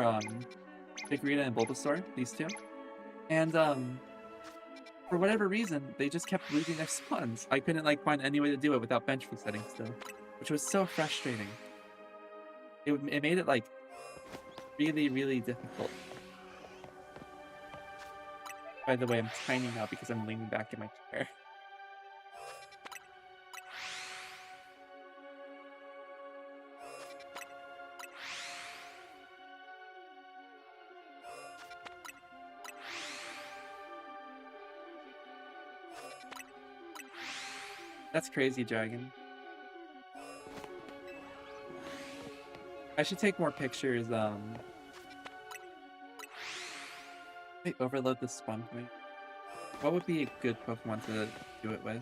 Chikorita and Bulbasaur, these two. And, for whatever reason, they just kept losing their spawns. I couldn't, like, find any way to do it without bench resetting still, which was so frustrating. It made it, like, really, really difficult. By the way, I'm tiny now because I'm leaning back in my chair. That's crazy, Dragon. I should take more pictures, Wait, overload the spawn point. What would be a good Pokemon to do it with?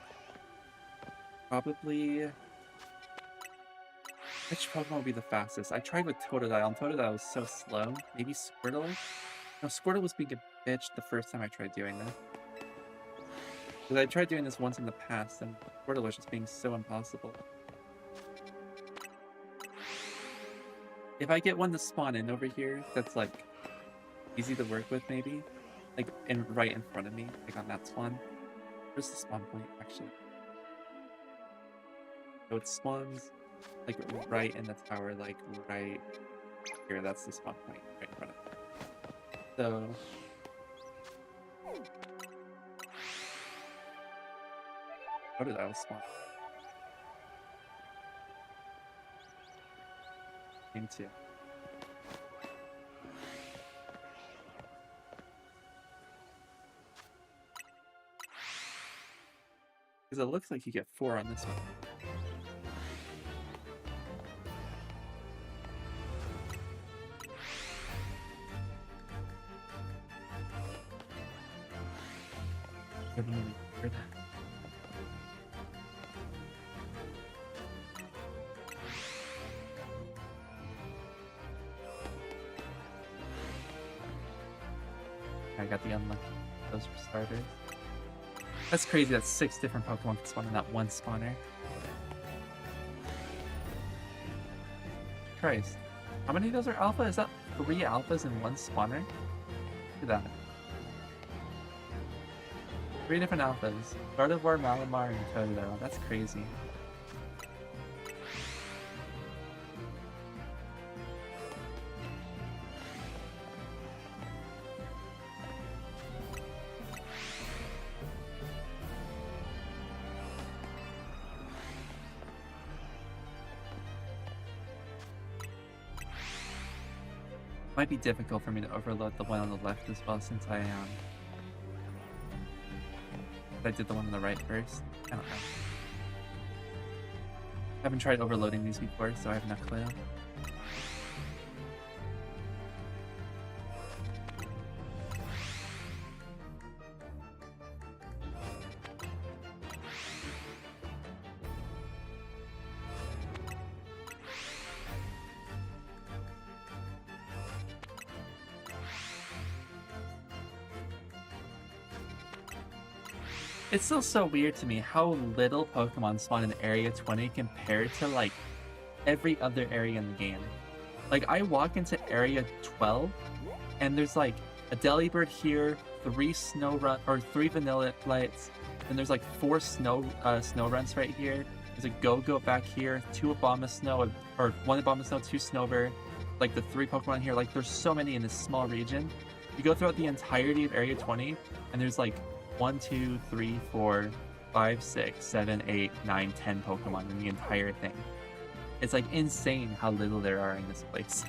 Probably... Which Pokemon would be the fastest? I tried with Totodile, and Totodile was so slow. Maybe Squirtle? No, Squirtle was being a bitch the first time I tried doing this. Because I tried doing this once in the past, and Squirtle was just being so impossible. If I get one to spawn in over here, that's, like, easy to work with, maybe? Like, right in front of me, like on that spawn. Where's the spawn point, actually? So it spawns, like, right in the tower, like, right here. That's the spawn point, right in front of me. So... How did I spawn? Game 2. Because it looks like you get 4 on this one. I got the unlucky. Those were starters. That's crazy that 6 different Pokemon can spawn in that one spawner. Christ. How many of those are alpha? Is that 3 alphas in one spawner? Look at that. 3 different alphas. Gardevoir, Malamar, and Totodile. That's crazy. Might be difficult for me to overload the one on the left as well since I did the one on the right first. I don't know. I haven't tried overloading these before, so I have no clue. It's still so weird to me how little Pokemon spawn in Area 20 compared to like every other area in the game. Like I walk into Area 12 and there's like a Delibird here, 3 Vanilla lights, and there's like 4 snow runs right here. There's a Go-Go back here, 2 Abomasnow, or 1 Abomasnow, 2 Snover, like the 3 Pokemon here. Like there's so many in this small region. You go throughout the entirety of Area 20, and there's like 1, 2, 3, 4, 5, 6, 7, 8, 9, 10 Pokemon in the entire thing. It's like insane how little there are in this place.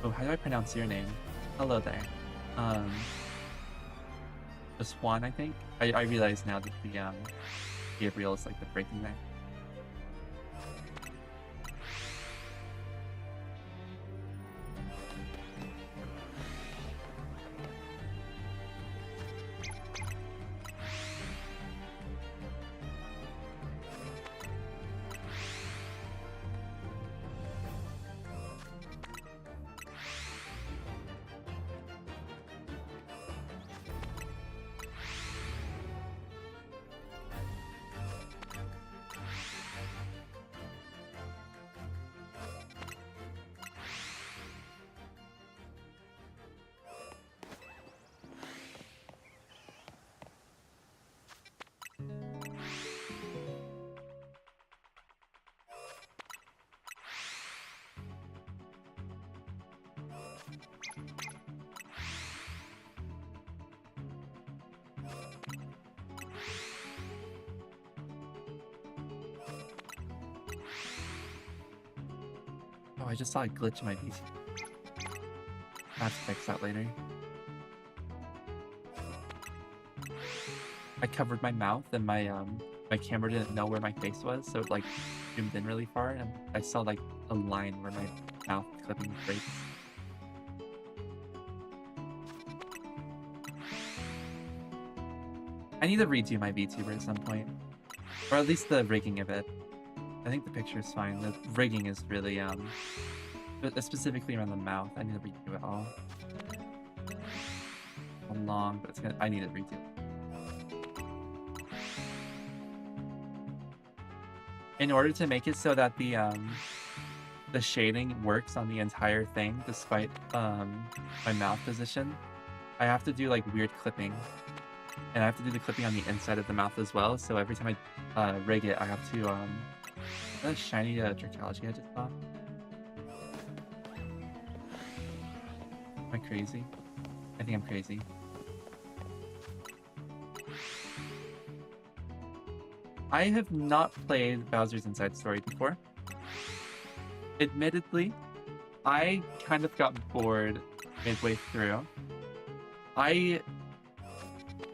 Oh, how do I pronounce your name? Hello there. Just Juan, I think. I realize now that the Gabriel is like the breaking there. Oh, I just saw a glitch in my PC. I have to fix that later. I covered my mouth and my camera didn't know where my face was, so it like zoomed in really far, and I saw like a line where my mouth clipping breaks. I need to redo my VTuber at some point, or at least the rigging of it. I think the picture is fine. The rigging is really specifically around the mouth. I need to redo it all. Long, but I need to redo it. In order to make it so that the shading works on the entire thing, despite my mouth position, I have to do like weird clipping, and I have to do the clipping on the inside of the mouth as well. So every time I rig it, I have to that shiny Trichology I just saw. Am I crazy? I think I'm crazy. I have not played Bowser's Inside Story before. Admittedly, I kind of got bored midway through. And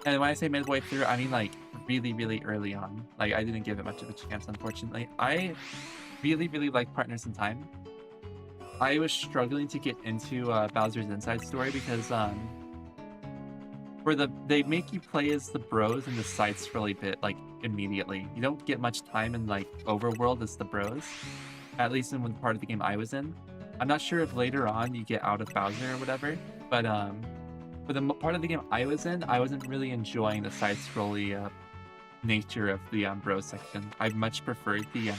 when I say midway through, I mean like really, really early on. Like I didn't give it much of a chance, unfortunately. I really, really like Partners in Time. I was struggling to get into Bowser's Inside Story because they make you play as the bros in the side scrolly bit like immediately. You don't get much time in like overworld as the bros, at least in one part of the game I was in. I'm not sure if later on you get out of Bowser or whatever, but for the part of the game I was in, I wasn't really enjoying the side scrolly nature of the bros section. I much preferred the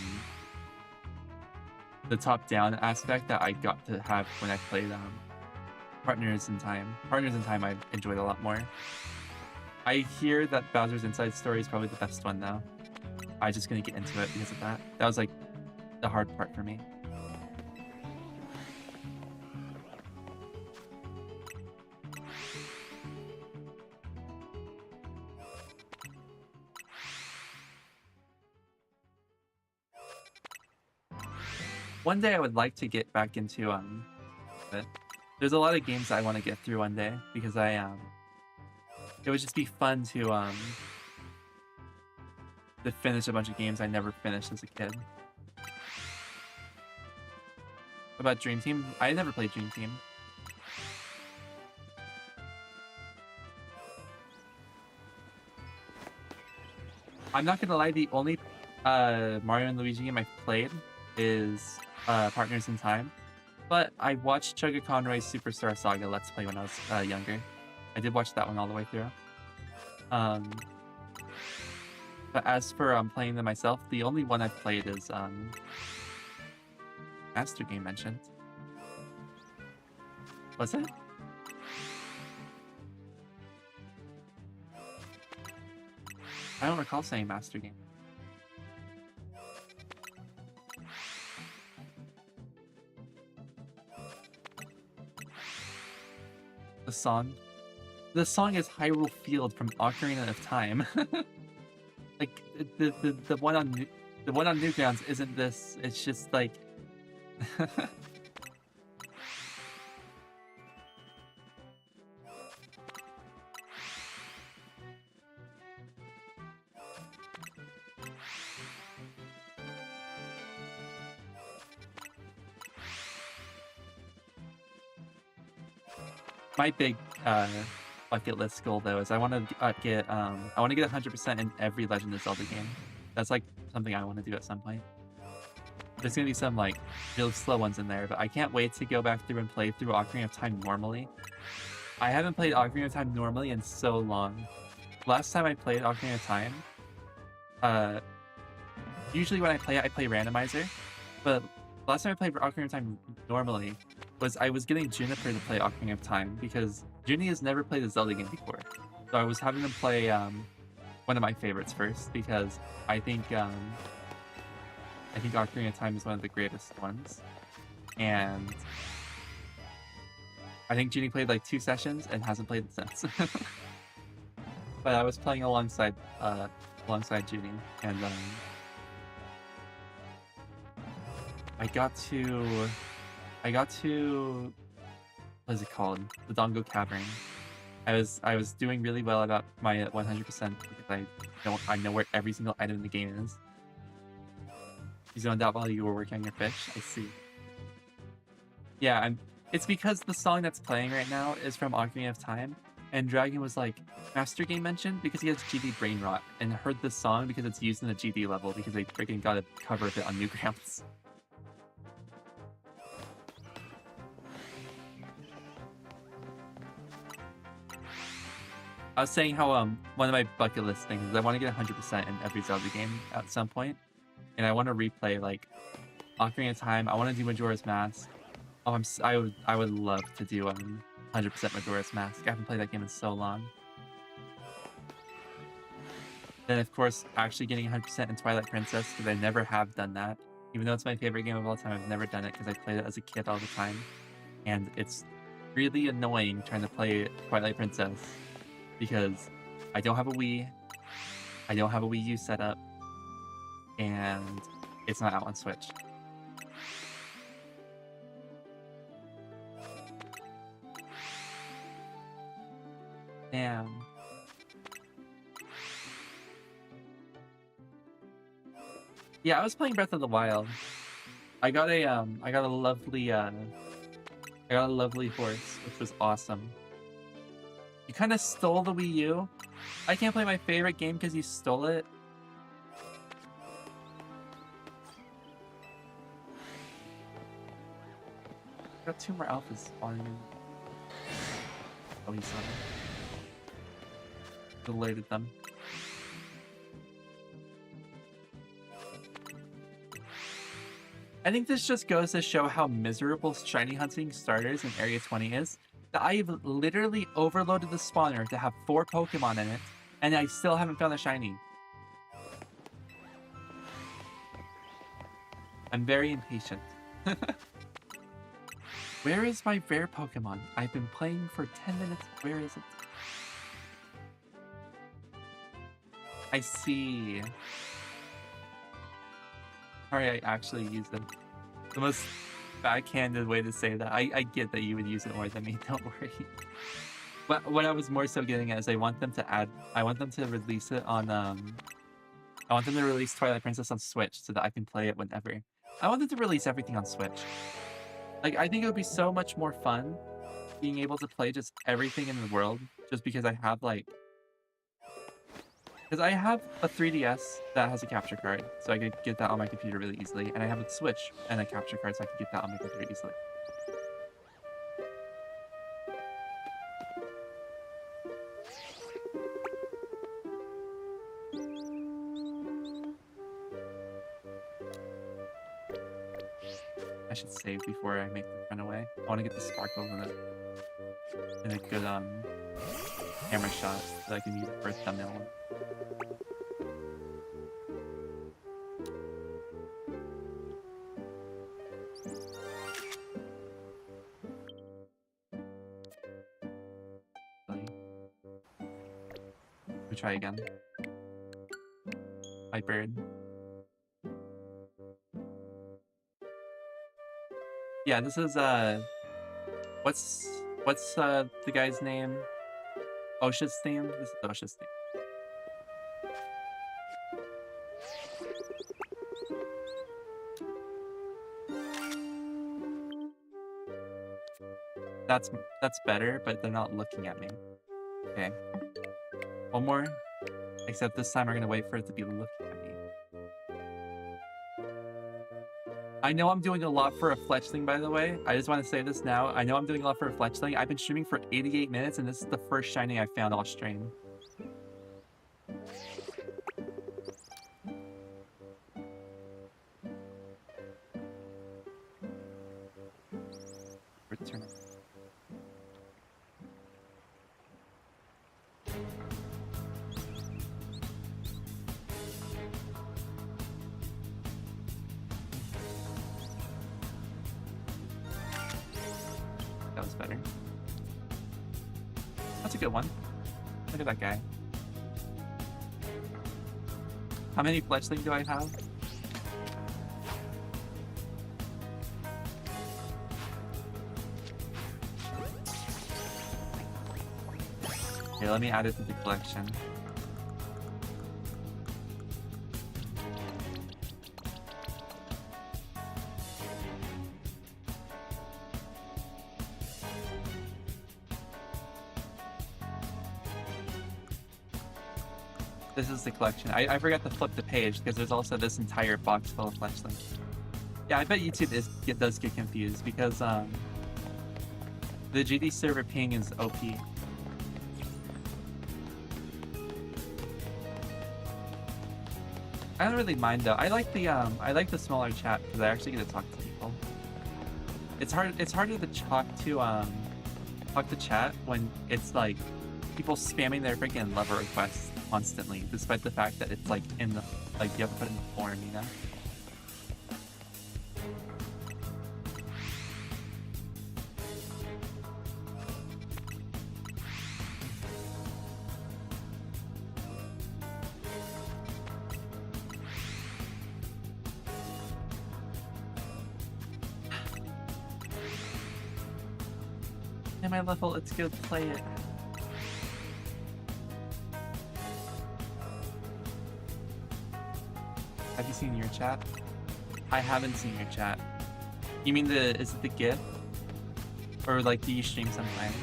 top down aspect that I got to have when I played Partners in Time. Partners in Time I enjoyed a lot more. I hear that Bowser's Inside Story is probably the best one though. I'm just gonna get into it because of that. That was like the hard part for me. One day I would like to get back into it. There's a lot of games I want to get through one day because it would just be fun to finish a bunch of games I never finished as a kid. What about Dream Team? I never played Dream Team. I'm not gonna lie, the only Mario and Luigi game I've played is Partners in Time. But I watched Chugga Conroy's Superstar Saga Let's Play when I was younger. I did watch that one all the way through. But as for playing them myself, the only one I've played is Master Game mentioned. Was it? I don't recall saying Master Game. The song is Hyrule Field from Ocarina of Time. Like the one on Newgrounds isn't this. It's just like my big bucket list goal though is I want to get 100% in every Legend of Zelda game. That's like something I want to do at some point. There's gonna be some like real slow ones in there, but I can't wait to go back through and play through Ocarina of Time normally. I haven't played Ocarina of Time normally in so long. Last time I played Ocarina of Time, usually when I play it, I play randomizer, but last time I played Ocarina of Time normally I was getting Juniper to play Ocarina of Time because Junie has never played a Zelda game before. So I was having him play one of my favorites first because I think Ocarina of Time is one of the greatest ones. And I think Junie played like 2 sessions and hasn't played it since. But I was playing alongside Junie, and I got to what is it called? The Dongo Cavern. I was doing really well about my 100% because I know where every single item in the game is. You zoned out while you were working on your fish? I see. Yeah, it's because the song that's playing right now is from Ocarina of Time, and Dragon was like, Master Game mentioned because he has GD Brain Rot, and heard this song because it's used in the GD level because they freaking got a cover of it on Newgrounds. I was saying how one of my bucket list things is I want to get 100% in every Zelda game at some point, and I want to replay like Ocarina of Time. I want to do Majora's Mask. Oh, I would love to do 100% Majora's Mask. I haven't played that game in so long. Then of course, actually getting 100% in Twilight Princess because I never have done that. Even though it's my favorite game of all time, I've never done it because I played it as a kid all the time, and it's really annoying trying to play Twilight Princess because I don't have a Wii, I don't have a Wii U setup, and it's not out on Switch. Damn. Yeah, I was playing Breath of the Wild. I got a lovely horse, which was awesome. You kind of stole the Wii U. I can't play my favorite game because you stole it. Got 2 more alphas spawning in. Oh, he saw them. Deleted them. I think this just goes to show how miserable shiny hunting starters in Area 20 is. That I've literally overloaded the spawner to have 4 Pokemon in it, and I still haven't found a shiny. I'm very impatient. Where is my rare Pokemon? I've been playing for 10 minutes. Where is it? I see. Sorry, I actually used it. The most backhanded way to say that. I get that you would use it more than me, don't worry. But what I was more so getting at is I want them to release it on I want them to release Twilight Princess on Switch so that I can play it whenever. I want them to release everything on Switch. Like, I think it would be so much more fun being able to play just everything in the world just because I have because I have a 3DS that has a capture card, so I could get that on my computer really easily, and I have a Switch and a capture card, so I could get that on my computer easily. should save before I make the run away. I want to get the sparkles in a good camera shot that I can use it for a thumbnail one. Let me try again. Hi, bird. Yeah, this is what's the guy's name? OSHA's theme? This is OSHA's theme. That's better, but they're not looking at me. Okay. One more. Except this time we're gonna wait for it to be looking at me. I know I'm doing a lot for a fletchling, by the way. I just want to say this now. I know I'm doing a lot for a fletchling. I've been streaming for 88 minutes, and this is the first shiny I found all stream. Return it. That was better. That's a good one. Look at that guy. How many fletchling do I have? Here, let me add it to the collection. This is the collection. I forgot to flip the page because there's also this entire box full of fletchlings. Yeah, I bet YouTube does get confused because the GD server ping is OP. I don't really mind though. I like the smaller chat because I actually get to talk to people. It's harder to talk to chat when it's like people spamming their freaking lever requests constantly, despite the fact that it's like in the you have to put it in the form, you know? At my level, let's go play it. Have you seen your chat? I haven't seen your chat. You mean is it the GIF? Or like do you stream sometimes?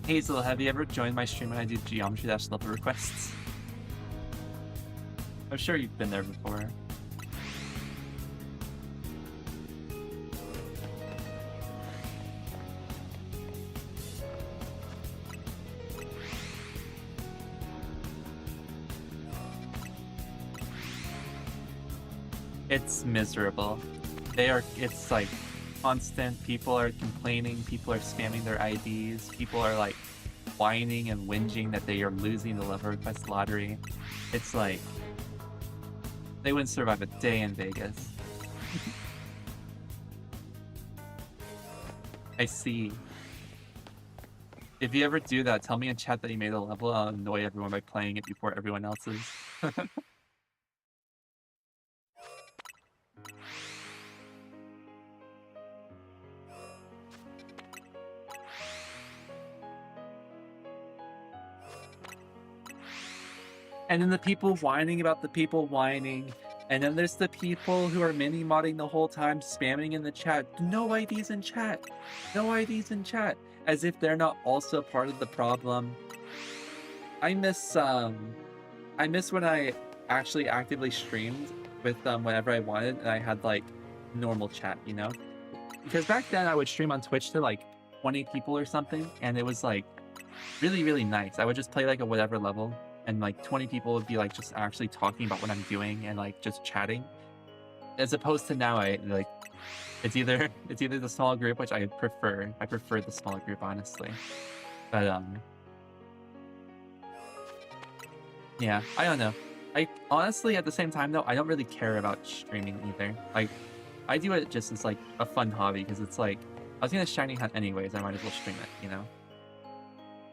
Hazel, have you ever joined my stream when I do geometry level requests? I'm sure you've been there before. It's miserable. It's like constant. People are complaining, people are spamming their IDs, people are like whining and whinging that they are losing the level request lottery. It's like they wouldn't survive a day in Vegas. I see. If you ever do that, tell me in chat that you made a level. I'll annoy everyone by playing it before everyone else's. And then the people whining about the people whining. And then there's the people who are mini-modding the whole time, spamming in the chat. No IDs in chat. No IDs in chat. As if they're not also part of the problem. I miss when I actually actively streamed with whenever I wanted, and I had like normal chat, you know? Because back then I would stream on Twitch to like 20 people or something, and it was like really, really nice. I would just play like a whatever level, and like 20 people would be like just actually talking about what I'm doing and like just chatting. As opposed to now, I like it's either the small group, which I prefer. I prefer the small group, honestly. But yeah, I don't know. I honestly, at the same time though, I don't really care about streaming either. Like, I do it just as like a fun hobby because it's like I was gonna shiny hunt anyways. I might as well stream it, you know.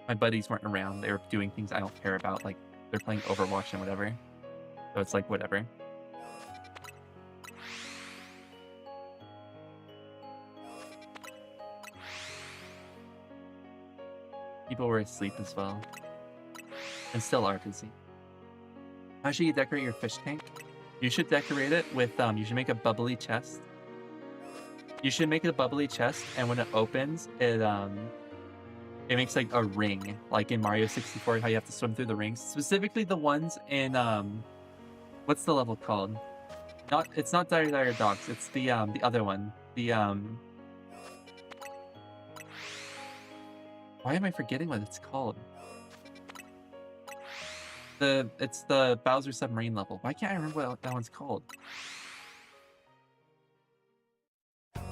My buddies weren't around; they were doing things I don't care about, like they're playing Overwatch and whatever. So it's like whatever. People were asleep as well, and still are busy. How should you decorate your fish tank? You should decorate it with you should make a bubbly chest. You should make it a bubbly chest, and when it opens, it makes like a ring, like in Mario 64, how you have to swim through the rings. Specifically the ones in what's the level called? It's not Dire Dire Docks, it's the other one. Why am I forgetting what it's called? It's the Bowser submarine level. Why can't I remember what that one's called?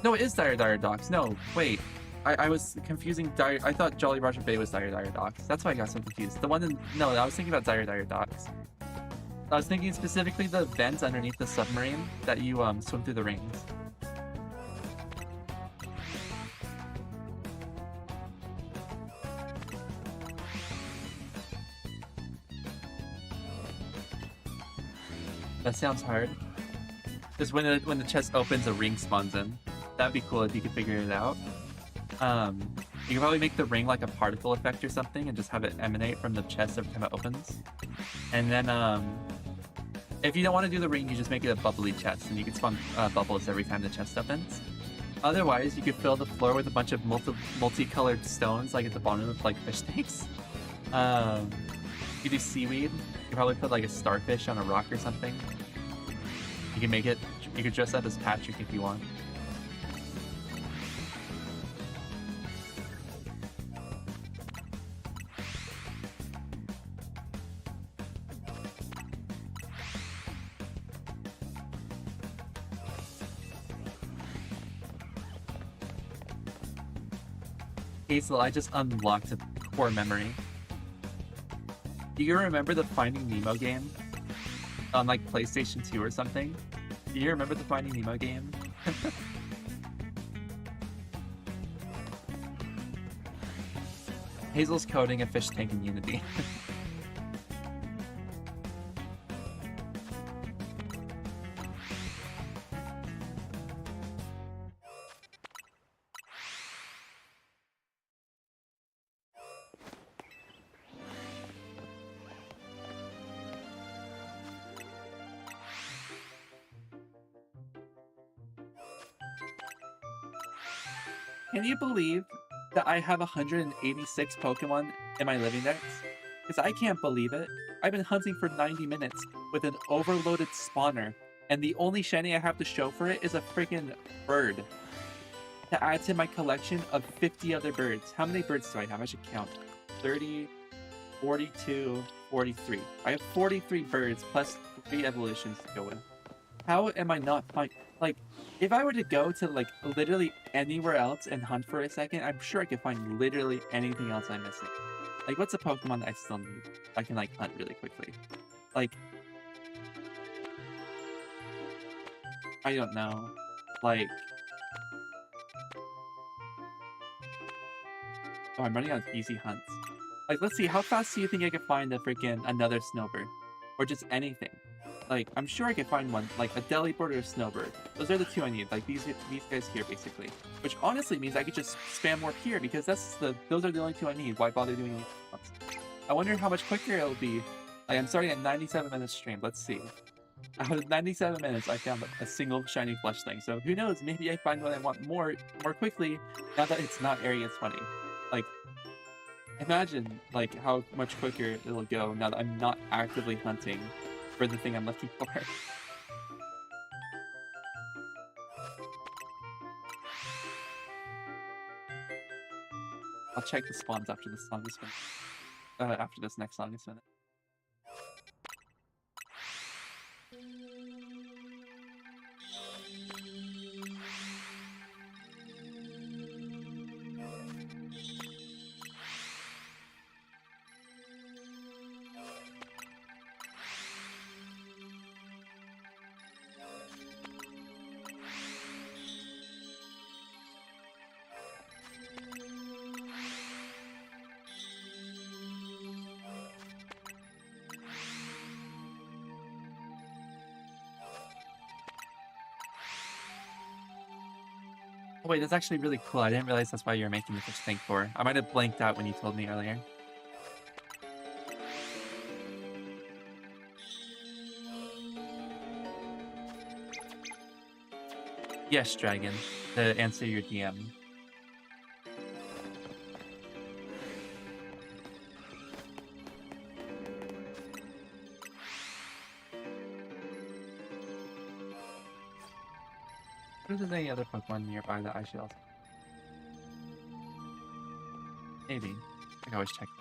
No, it is Dire Dire Docks. No, wait. I was confusing Dire. I thought Jolly Roger Bay was Dire Dire Docks. That's why I got so confused. The one in no, I was thinking about Dire Dire Docks. I was thinking specifically the vents underneath the submarine that you swim through the rings. That sounds hard. Because when the chest opens, a ring spawns in. That'd be cool if you could figure it out. You could probably make the ring like a particle effect or something and just have it emanate from the chest every time it opens. And then, if you don't want to do the ring, you just make it a bubbly chest and you can spawn bubbles every time the chest opens. Otherwise, you could fill the floor with a bunch of multicolored stones, like at the bottom of like fish tanks. You could do seaweed. You could probably put like a starfish on a rock or something. You can make it. You could dress up as Patrick if you want. Hazel, I just unlocked a core memory. Do you remember the Finding Nemo game? On like PlayStation 2 or something? Do you remember the Finding Nemo game? Hazel's coding a fish tank in Unity. Can you believe that I have 186 Pokemon in my living decks? Because I can't believe it. I've been hunting for 90 minutes with an overloaded spawner, and the only shiny I have to show for it is a freaking bird. To add to my collection of 50 other birds. How many birds do I have? I should count. 30, 42, 43. I have 43 birds plus 3 evolutions to go with. How am I not fine? Like, if I were to go to like literally anywhere else and hunt for a second, I'm sure I could find literally anything else I'm missing. Like, what's a Pokemon that I still need? I can like hunt really quickly. Like, I don't know. Like, oh, I'm running out of easy hunts. Like, let's see, how fast do you think I could find another Snowbird? Or just anything? Like, I'm sure I could find one, like a Delibird or a Snowbird. Those are the two I need, like these guys here, basically. Which honestly means I could just spam more here, because those are the only two I need. Why bother doing these ones? I wonder how much quicker it'll be. Like, I'm starting at 97 minutes stream, let's see. Out of 97 minutes, I found a single shiny flush thing. So who knows, maybe I find what I want more quickly, now that it's not Area 20. Like, imagine, like, how much quicker it'll go now that I'm not actively hunting for the thing I'm looking for. I'll check the spawns after this song is finished. After this next song is finished. Oh, wait, that's actually really cool. I didn't realize that's why you were making the fish tank for. I might have blanked out when you told me earlier. Yes, Dragon, to answer your DM. If there's any other Pokemon nearby that I should also... Maybe. I can always check that.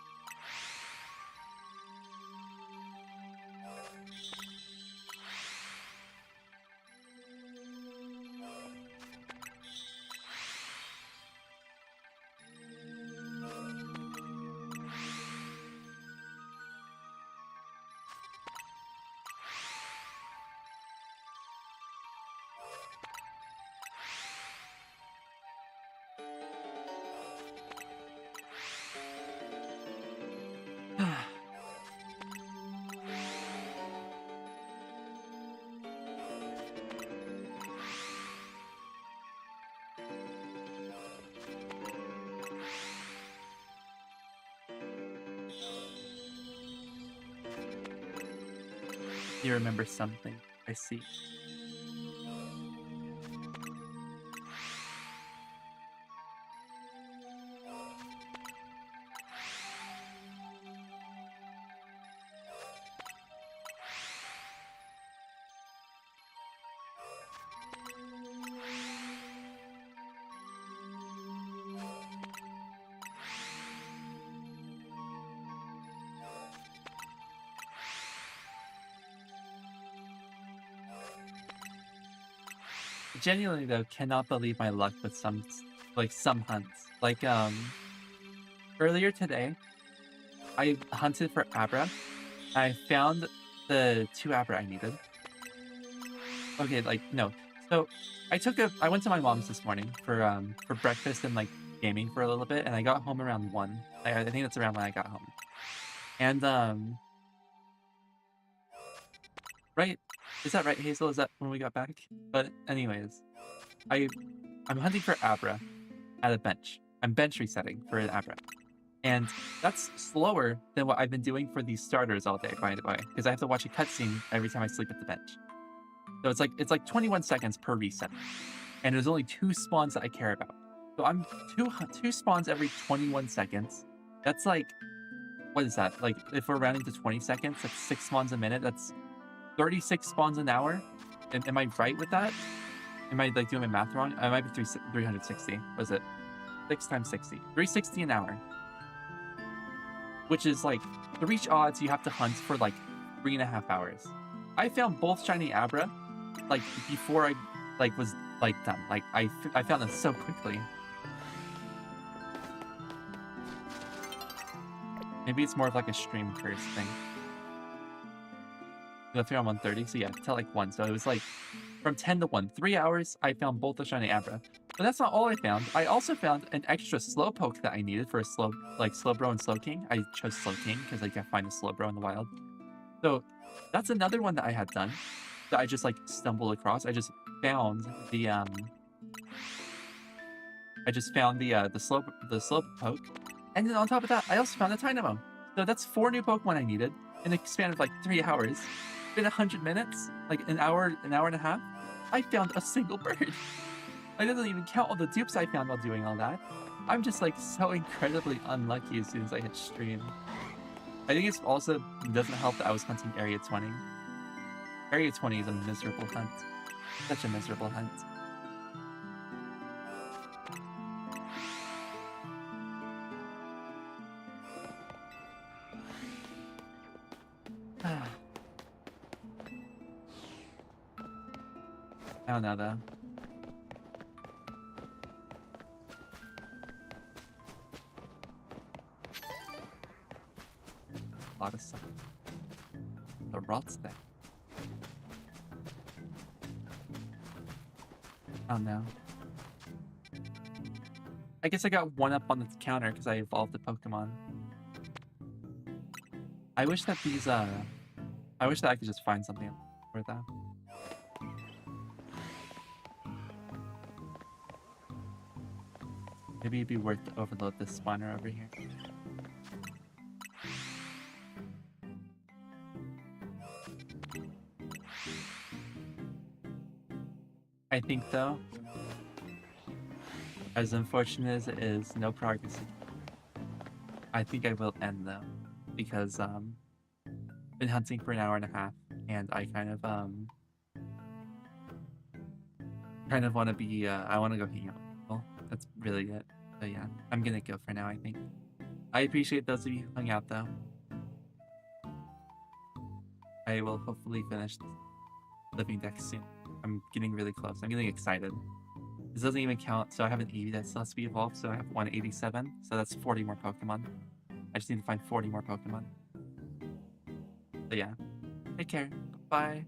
You remember something. I see. Genuinely though, cannot believe my luck with some hunts. Like earlier today, I hunted for Abra. I found the 2 Abra I needed. Okay, like no. So I went to my mom's this morning for breakfast and like gaming for a little bit, and I got home around 1. I think that's around when I got home. And right? Is that right, Hazel? Is that when we got back? But anyways, I'm hunting for Abra at a bench. I'm bench resetting for an Abra. And that's slower than what I've been doing for these starters all day, by the way, because I have to watch a cutscene every time I sleep at the bench. So it's like 21 seconds per reset. And there's only 2 spawns that I care about. So I'm two spawns every 21 seconds. That's like, what is that? Like, if we're rounding to 20 seconds, that's 6 spawns a minute. That's 36 spawns an hour. Am I right with that? Am I like doing my math wrong? I might be 360. What is it? 6 times 60. 360 an hour. Which is like, to reach odds, you have to hunt for like 3.5 hours. I found both shiny Abra like before I like was like done. Like I found them so quickly. Maybe it's more of like a stream curse thing. Go through on 1:30, so yeah, till like 1. So it was like from 10 to 1, 3 hours. I found both the shiny Abra, but that's not all I found. I also found an extra Slowpoke that I needed for a Slowbro and Slowking. I chose Slowking because I can't find a Slowbro in the wild. So that's another one that I had done that I just like stumbled across. I just found the Slowpoke, and then on top of that, I also found a Tynamo. So that's 4 new Pokemon I needed in a span of like 3 hours. In 100 minutes, like an hour and a half, I found a single bird. I didn't even count all the dupes I found while doing all that. I'm just like so incredibly unlucky as soon as I hit stream. I think it's also doesn't help that I was hunting Area 20. Area 20 is a miserable hunt. Such a miserable hunt. I don't know though. A lot of stuff. The rot thing. Oh no. I guess I got one up on the counter because I evolved the Pokemon. I wish that these I wish that I could just find something for that. Maybe it'd be worth to overload this spawner over here. I think though, as unfortunate as it is, no progress. I think I will end though, because been hunting for an hour and a half, and I kind of want to be I want to go hang out with people. That's really it. But yeah, I'm gonna go for now. I think. I appreciate those of you who hung out though. I will hopefully finish this living deck soon. I'm getting really close. I'm getting excited. This doesn't even count, so I have an 80 that still has to be evolved, so I have 187, so that's 40 more Pokemon. I just need to find 40 more Pokemon. So yeah, take care. Bye.